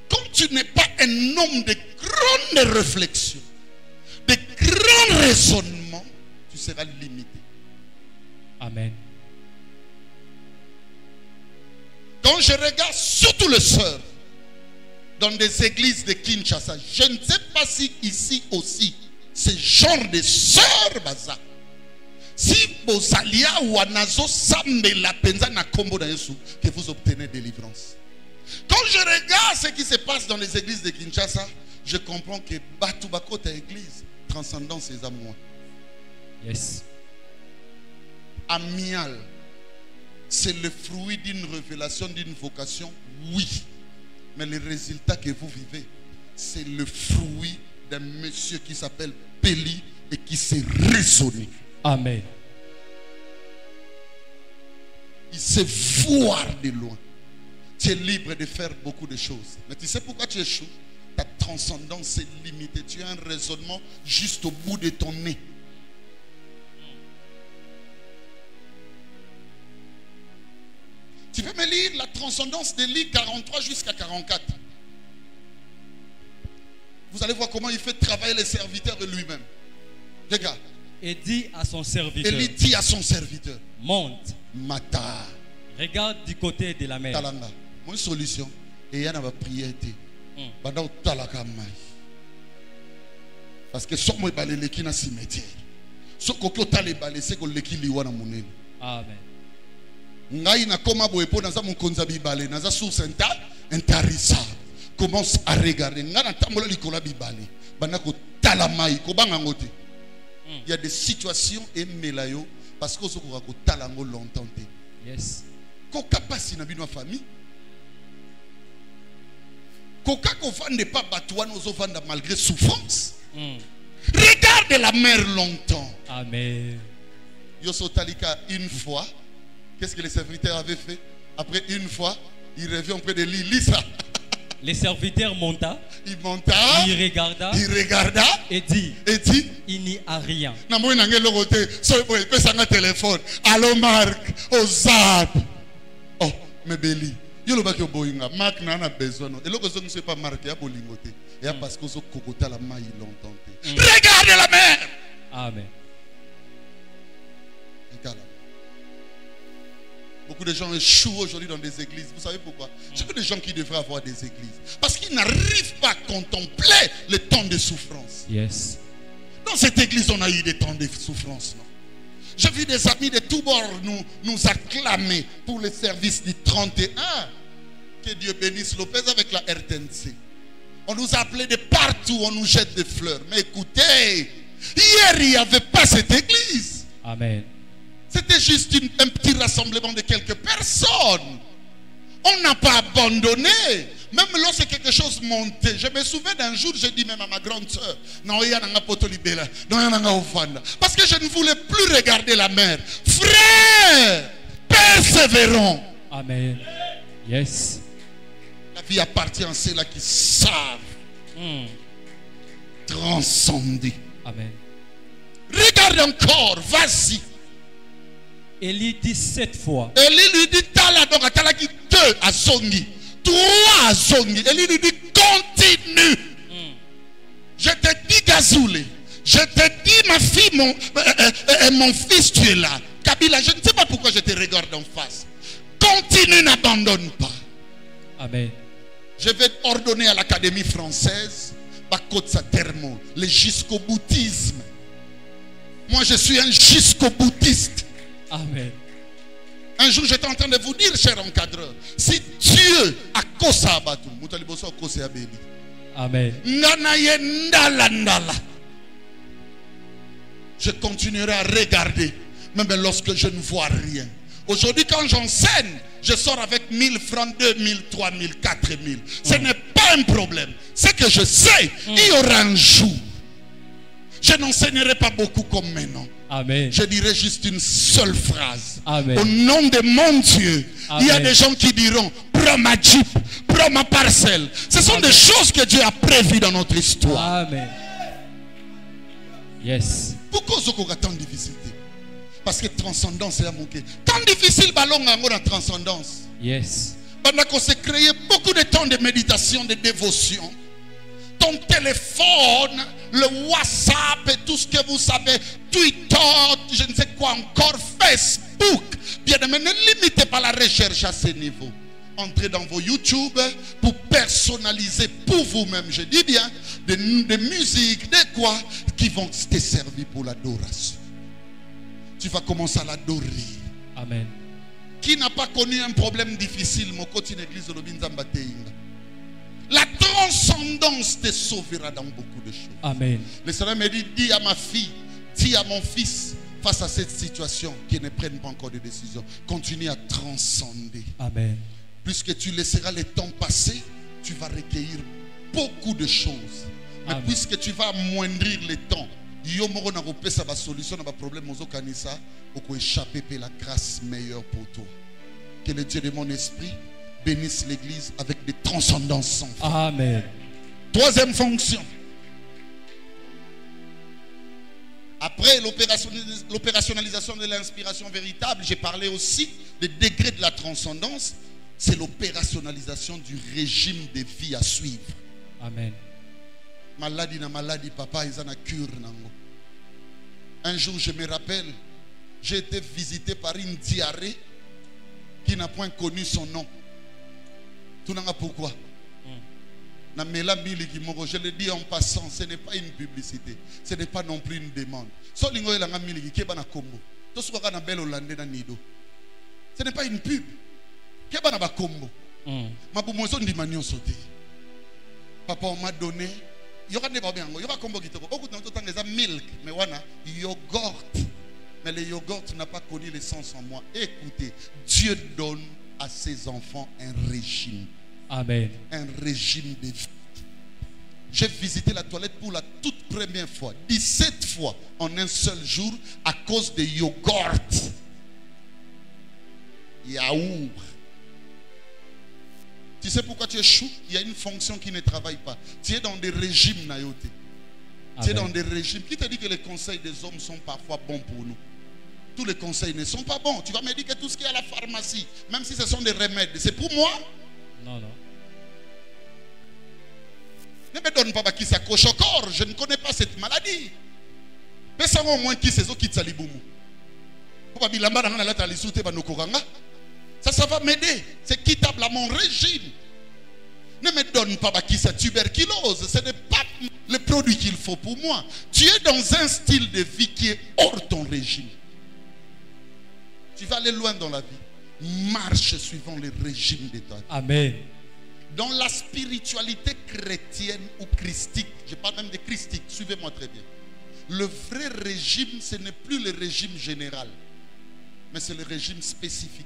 Comme tu n'es pas un homme de grande réflexion, de grand raisonnement, tu seras limité. Amen. Quand je regarde surtout les sœurs dans des églises de Kinshasa, je ne sais pas si ici aussi, ce genre de sœurs, baza. Si vous alliez ou anazo sambe la penza na kombo na Yesu, que vous obtenez délivrance. Quand je regarde ce qui se passe dans les églises de Kinshasa, je comprends que Batubako ta église, transcendance ses amours. Yes. Amial, c'est le fruit d'une révélation, d'une vocation, oui. Mais le résultat que vous vivez, c'est le fruit d'un monsieur qui s'appelle Péli et qui s'est raisonné. Amen. Il sait voir de loin. Tu es libre de faire beaucoup de choses. Mais tu sais pourquoi tu échoues? Ta transcendance est limitée. Tu as un raisonnement juste au bout de ton nez. Tu peux me lire la transcendance des lits 43 jusqu'à 44. Vous allez voir comment il fait travailler les serviteurs de lui-même. Regarde. Et dit à son serviteur. Et il dit à son serviteur. Monte. Mata. Regarde du côté de la mer. Talanga. Mon solution. Et il y a une prière. Pendant talaka mai. Parce que somme balé le qui na cimetière. Ce que tale balé c'est que le qui liwa na monene. Amen. Ngai na koma boepo na za monkonza bibale na za source intarisa. Commence à regarder. Nga na tambola likola bibale. Bana ko tala mai ko banga ngote. Il y a des situations et melayo parce que soko ko tala ngo longtemps. Yes. Ko kapasi na bino famille. Koka ko vande pas batouane aux vanda malgré souffrance. Regarde la mer longtemps. Amen. Yosotalika une fois. Qu'est-ce que les serviteurs avaient fait? Après une fois, il revient auprès de lui. Lis ça. Les serviteurs monta. Il monta. Il regarda. Il regarda. Et dit. Et dit. Il n'y a rien. Téléphone. Allô Marc. Au Zap. Oh, mais Béli. Yo lo baki boyinga. Marc n'a besoin. Et le ne sait pas Marc. Il y a bolingoté. Et parce que ce kokota la maille longtemps. Regarde la mer. Amen. Regarde. Beaucoup de gens échouent aujourd'hui dans des églises. Vous savez pourquoi? C'est que des gens qui devraient avoir des églises. Parce qu'ils n'arrivent pas à contempler les temps de souffrance. Yes. Dans cette église, on a eu des temps de souffrance. J'ai vu des amis de tous bords nous acclamer pour le service du 31. Que Dieu bénisse Lopez avec la RTNC. On nous a appelés de partout, on nous jette des fleurs. Mais écoutez, hier, il n'y avait pas cette église. Amen. C'était juste un petit rassemblement de quelques personnes. On n'a pas abandonné. Même lorsque quelque chose montait. Je me souviens d'un jour, j'ai dit même à ma grande soeur, parce que je ne voulais plus regarder la mer. Frère, persévérons. Amen. Yes. La vie appartient à ceux-là qui savent transcender. Amen. Regarde encore, vas-y. Élie dit 7 fois. Élie lui dit, Tala, donc Tala qui 2 à Zongi, 3 à Zongi. Élie lui dit, continue. Je te dis, Gazoulé, je te dis, ma fille, mon fils, tu es là. Kabila, je ne sais pas pourquoi je te regarde en face. Continue, n'abandonne pas. Amen. Je vais ordonner à l'Académie française, Bakotsa Thermo, le jusqu'au-boutisme. Moi, je suis un jusqu'au-boutiste. Amen. Un jour, j'étais en train de vous dire, cher encadreur, si Dieu a kosa abatu, mutaliboso kose abeli. Amen. Nanaye ndala ndala. Je continuerai à regarder, même lorsque je ne vois rien. Aujourd'hui, quand j'enseigne, je sors avec 1000 francs, 2000, 3000, 4000. Ce n'est pas un problème. C'est que je sais, il y aura un jour. Je n'enseignerai pas beaucoup comme maintenant. Amen. Je dirais juste une seule phrase. Amen. Au nom de mon Dieu, il y a des gens qui diront, prends ma jeep, prends ma parcelle. Ce sont des choses que Dieu a prévues dans notre histoire. Amen. Yes. Pourquoi ce qu'on a tant de difficultés? Parce que transcendance est à manquer. Tant difficile, ballon à la transcendance. Yes. Pendant qu'on s'est créé beaucoup de temps de méditation, de dévotion. Ton téléphone, le WhatsApp et tout ce que vous savez, Twitter, je ne sais quoi encore, Facebook. Bien aimé, ne limitez pas la recherche à ce niveau. Entrez dans vos YouTube pour personnaliser pour vous-même, je dis bien, des musiques, des quoi, qui vont te servir pour l'adoration. Tu vas commencer à l'adorer. Amen. Qui n'a pas connu un problème difficile, mon côté l'église de l'Obinzamba Teinga? La transcendance te sauvera dans beaucoup de choses. Amen. Le Seigneur me dit, dis à ma fille, dis à mon fils, face à cette situation, qu'ils ne prennent pas encore de décision. Continue à transcender. Amen. Puisque tu laisseras le temps passer, tu vas recueillir beaucoup de choses. Mais Amen. puisque tu vas amoindrir le temps, yo moko na kopesa ba solution na ba problème ozo kanisa, oko échapper pe la grâce meilleure pour toi. Que le Dieu de mon esprit bénisse l'église avec des transcendances sans fin. Amen. Troisième fonction. Après l'opérationnalisation de l'inspiration véritable, j'ai parlé aussi des degrés de la transcendance. C'est l'opérationnalisation du régime de vie à suivre. Amen. Maladie na maladie, papa, ils en a cure. Un jour, je me rappelle, j'ai été visité par une diarrhée qui n'a point connu son nom. Tout n'a pas pourquoi. Je le dis en passant, ce n'est pas une publicité. Ce n'est pas non plus une demande. Ce n'est pas une pub. Papa, on m'a donné. Il y aura des babins. Il y aura combo qui te milk, mais wana yogourt. Mais le yogourt n'a pas connu l'essence en moi. Écoutez, Dieu donne à ses enfants un régime. Amen. Un régime de vie. J'ai visité la toilette pour la toute première fois, 17 fois en un seul jour à cause de yogourt. Yaourt. Tu sais pourquoi tu es chou? Il y a une fonction qui ne travaille pas. Tu es dans des régimes, Nayote. Tu es dans des régimes. Qui te dit que les conseils des hommes sont parfois bons pour nous? Tous les conseils ne sont pas bons. Tu vas me dire que tout ce qui est à la pharmacie, même si ce sont des remèdes, c'est pour moi? Non, non. Ne me donne pas qui s'accroche au corps. Je ne connais pas cette maladie. Mais ça au moins qui c'est qui t'aliboumou. Ça va m'aider. C'est quittable à mon régime. Ne me donne pas qui sa tuberculose. Ce n'est pas le produit qu'il faut pour moi. Tu es dans un style de vie qui est hors ton régime. Tu vas aller loin dans la vie. Marche suivant le régime de ta vie. Amen. Dans la spiritualité chrétienne ou christique, je parle même de christique, suivez-moi très bien. Le vrai régime, ce n'est plus le régime général, mais c'est le régime spécifique.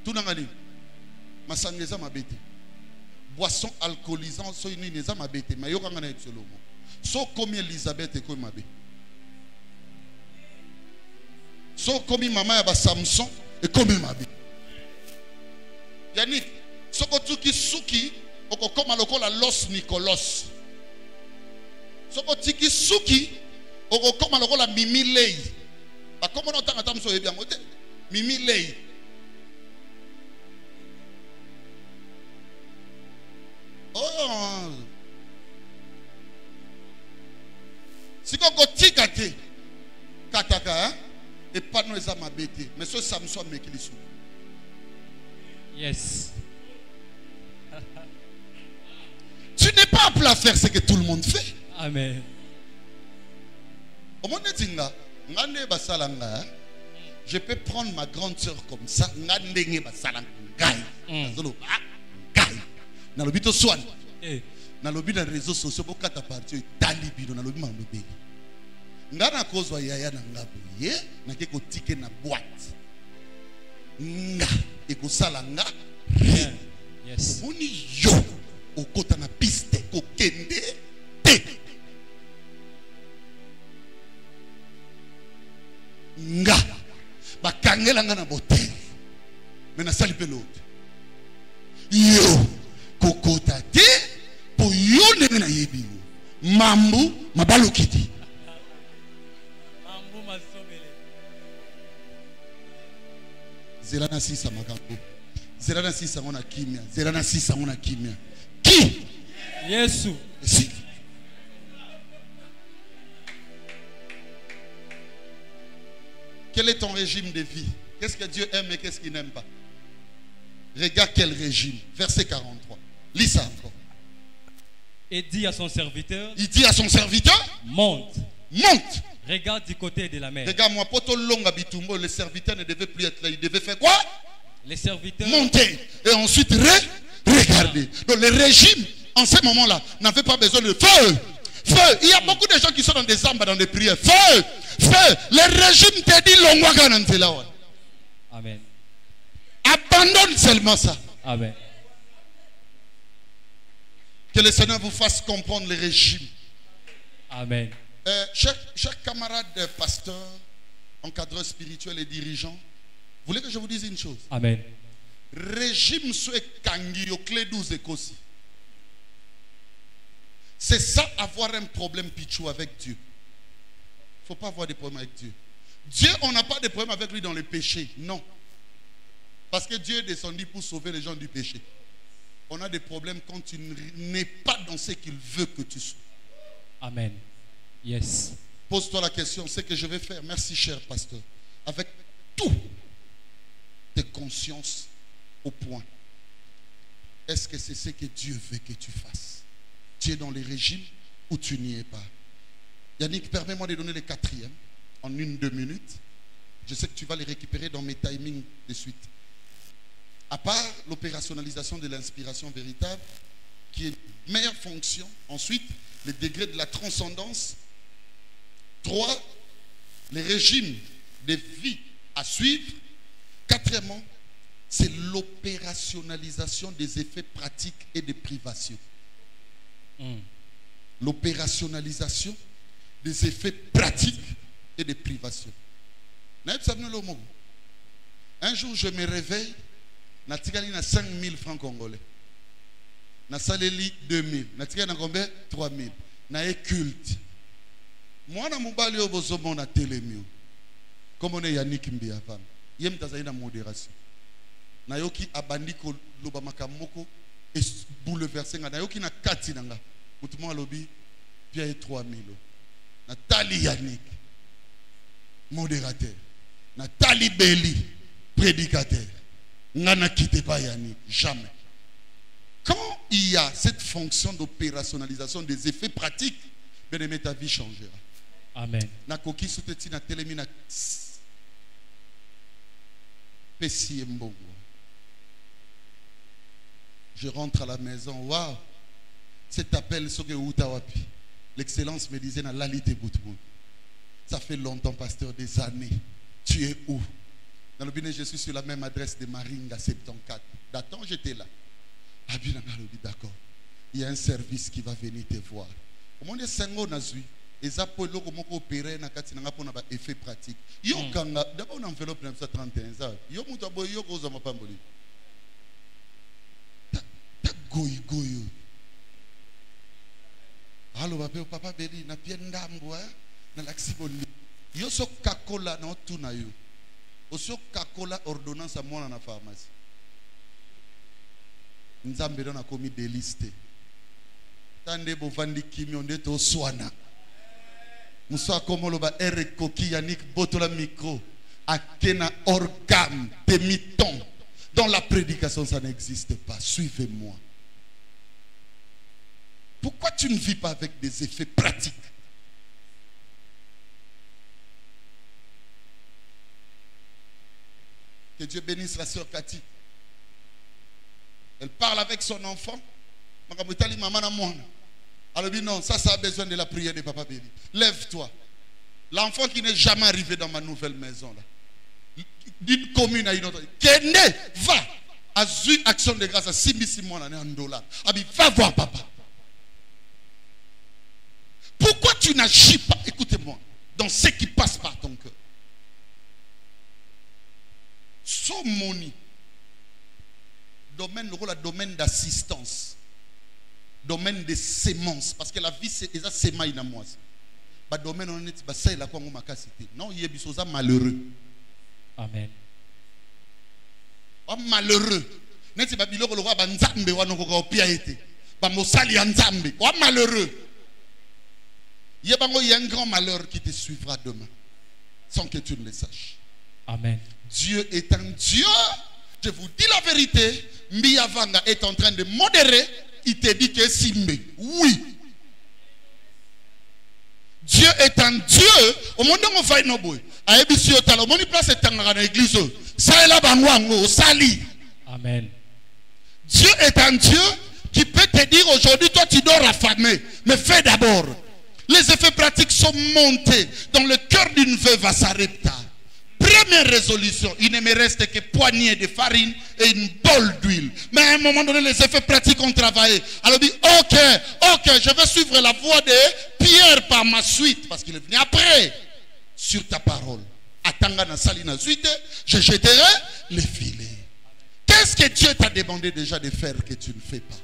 Tout le monde, masangeza mabete. Boisson alcoolisante, so ini neza mabete. Mais yoka ngana etsolomo. So comme Elisabeth et comme mabe. So comme maman ya ba Samson et comme mabe. Yannick, soko tuki suki okokoma lokola los Nicolas. Soko tiki suki okokoma lokola Mimi Lei. Ba komo no tanga tamso ebia mote. Mimi Lei. Oh. Siko kotika te. Kataka hein? Et pas nous eza mabete. Mais ce Samson mekilisu. Yes. Tu n'es pas appelé à faire ce que tout le monde fait. Amen. Je peux prendre ma grande soeur comme ça. Na lobi to swan. Na lobi na réseaux sociaux bokata parti talibino na lobi mambe. Ngana kozwa yaya na ngabu ye na ke kotike na boîte. Nga ekosala nga. Yes. Oni yo okota na piste kokende te. Nga bakangela nga na botel. Mais na sali pelote. Yo kokota te po yo ndenge na yebi mambu mabalokiti Mambu masobele zela na sisa makambo zela na sisa ngona kimia zela na sisa ngona kimia ki Yesu si quel est ton régime de vie? Qu'est-ce que Dieu aime et qu'est-ce qu'il n'aime pas? Regarde quel régime. Verset 43. Lis ça encore. et dit à son serviteur, Il dit à son serviteur, monte, monte. regarde du côté de la mer. Regarde-moi, poto longa bitumbo, le serviteur ne devait plus être là. Il devait faire quoi? Les serviteurs Monter. Et ensuite regarder. Donc le régime, en ce moment-là, n'avait pas besoin de feu. Feu. Il y a beaucoup de gens qui sont dans des âmes, dans des prières. Feu. Feu. Le régime te dit longwa ganantela. Amen. Abandonne seulement ça. Amen. Que le Seigneur vous fasse comprendre le régime. Amen. Chers camarades pasteurs, encadreurs spirituels et dirigeants, vous voulez que je vous dise une chose? Amen. Régime soit kangi au clé 12 écossais. C'est ça, avoir un problème pichou avec Dieu. Il ne faut pas avoir des problèmes avec Dieu. Dieu, on n'a pas de problème avec lui dans le péché. Non. Parce que Dieu est descendu pour sauver les gens du péché. On a des problèmes quand tu n'es pas dans ce qu'il veut que tu sois. Amen. Yes. Pose-toi la question, ce que je vais faire. Merci, cher pasteur. Avec tout tes consciences au point. Est-ce que c'est ce que Dieu veut que tu fasses? Tu es dans les régimes ou tu n'y es pas? Yannick, permets-moi de donner les quatrièmes en 1-2 minutes. Je sais que tu vas les récupérer dans mes timings de suite. À part l'opérationnalisation de l'inspiration véritable, qui est une meilleure fonction. Ensuite, le degré de la transcendance. 3, les régimes de vie à suivre. 4, c'est l'opérationnalisation des effets pratiques et des privations. l'opérationnalisation des effets pratiques et des privations. Un jour, je me réveille, je na 5 000 francs congolais. Na saleli 2 000. Na tika na combien 3 000. Na e culte. Moi na mobali obozomo na telemio. Comme on est Yannick Mbiavan. Yem tazaï na modération. Na yoki abandi ko loba makamoko et bouleversé na yoki na kati nanga. Mutumo alobi pia 3 000. Na tali Yannick modérateur. Na tali Beli prédicateur. Nana quitte pas Yannick jamais. Quand il y a cette fonction d'opérationnalisation des effets pratiques, bien aimé, ta vie changera. Amen. Nakoki souteti na telemina Pessi Mbongo. Je rentre à la maison. Waouh! Cet appel soke utawapi. L'excellence me disait na lalité boutbout. Ça fait longtemps, pasteur, des années. Tu es où? Dans le binet, je suis sur la même adresse de Maringa 74. D'attends, j'étais là. D'accord. Il y a un service qui va venir te voir. Comment est-ce que et ça peut opérer na kati na ngapona ba effet pratique. Yo kanga d'abord on enveloppe 931 ça. Yo muto boy yo ko za mapamboli. Ta goyo. Allo papa Beli na pia ndambo na laxiboni. Yo so kakola na otuna yo. Oso kakola ordonnance à moi na pharmacie. Nzambe don a commis des listes. Tande bovandi kimio ndeto swana. Musa komoloba ere koki Yannick botola micro. Akena organe demi-ton. Dans la prédication ça n'existe pas. Suivez-moi. Pourquoi tu ne vis pas avec des effets pratiques? Que Dieu bénisse la sœur Cathy. Elle parle avec son enfant. Alors dit non, ça a besoin de la prière de Papa Béli. Lève-toi. L'enfant qui n'est jamais arrivé dans ma nouvelle maison là, d'une commune à une autre, Kende, va à une action de grâce à 6 mois en dollars. Va voir papa. Pourquoi tu n'agis pas, écoutez-moi, dans ce qui passe par ton cœur? So money. Domaine, le rôle, domaine d'assistance, domaine de sémence, parce que la vie c'est déjà sémaille dans moi. Bah domaine on est bah ça il a quoi mon macacité. Non, il y a des choses malheureux. Amen. Oh malheureux. N'est-ce pas biloko le roi ba nzambe wa noko opia été. Ba mosali ya nzambe. Oh malheureux. Il y a un grand malheur qui te suivra demain, sans que tu ne le saches. Amen. Dieu est un Dieu. Je vous dis la vérité, Mbiyavanga est en train de modérer, il te dit que Simbe. Oui. Dieu est un Dieu. Au monde où on va y boy. A ebisi otala, au monde place tangara dans l'église. Ça est là bangwango, sali. Amen. Dieu est un Dieu qui peut te dire aujourd'hui toi tu dors affamé, mais fais d'abord. Les effets pratiques sont montés dans le cœur d'une veuve à Sarepta. Première résolution, il ne me reste que poignée de farine et une bol d'huile. Mais à un moment donné, les effets pratiques ont travaillé. Alors dit, ok, je vais suivre la voie de Pierre par ma suite, parce qu'il est venu après, sur ta parole. Atangana salina suite, je jetterai les filets. Qu'est-ce que Dieu t'a demandé déjà de faire que tu ne fais pas?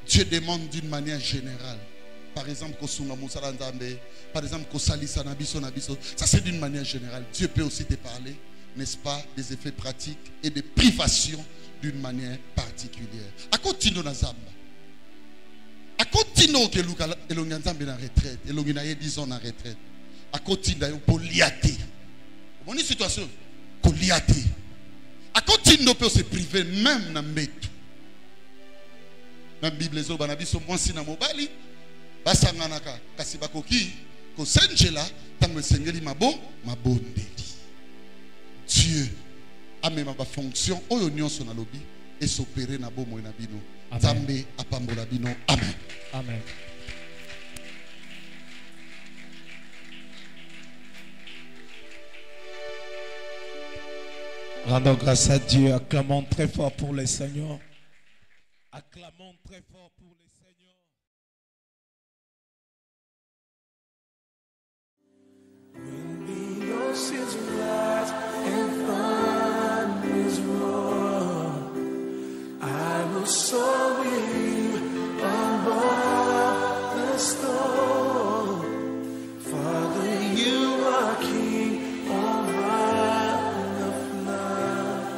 Dieu demande d'une manière générale. Par exemple, par exemple, ça c'est d'une manière générale. Dieu peut aussi te parler, n'est-ce pas, des effets pratiques et des privations d'une manière particulière. À continuer dans Zamba. À continuer que l'on est en retraite, et l'on est 10 ans en retraite. À continuer pour liater. Mon situation, pour liater. À continuer pour se priver même dans le métro. Dans la Bible, les autres, ils sont moins si dans le mobile. Basanganaka kasibakoki ko senjela tango sengeli mabondeli. Dieu a même ma fonction oyo nyonso na lobi et s'opérer na bomo na bino. Nzambe apambola bino. Amen. Amen. Rendons grâce à Dieu, acclamons très fort pour le Seigneur. Acclamons. Acclamons très fort pour les Seigneurs. When the oceans rise and thunders roar, I will soar with you above the storm. Father, you are king over the flood.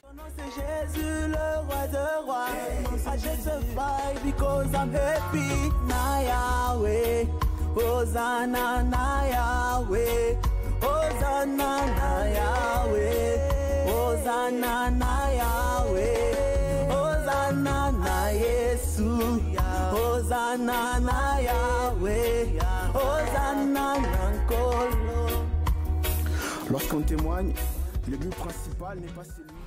Mon nom c'est Jésus, le roi de rois. I justify because I'm happy. Na Yahweh, Hosanna na Yahweh, Hosanna na Yahweh, Hosanna na Yahweh, Hosanna na Yesu, Hosanna na Yahweh, Hosanna na Nkolo. Lorsqu'on témoigne, le but principal n'est pas celui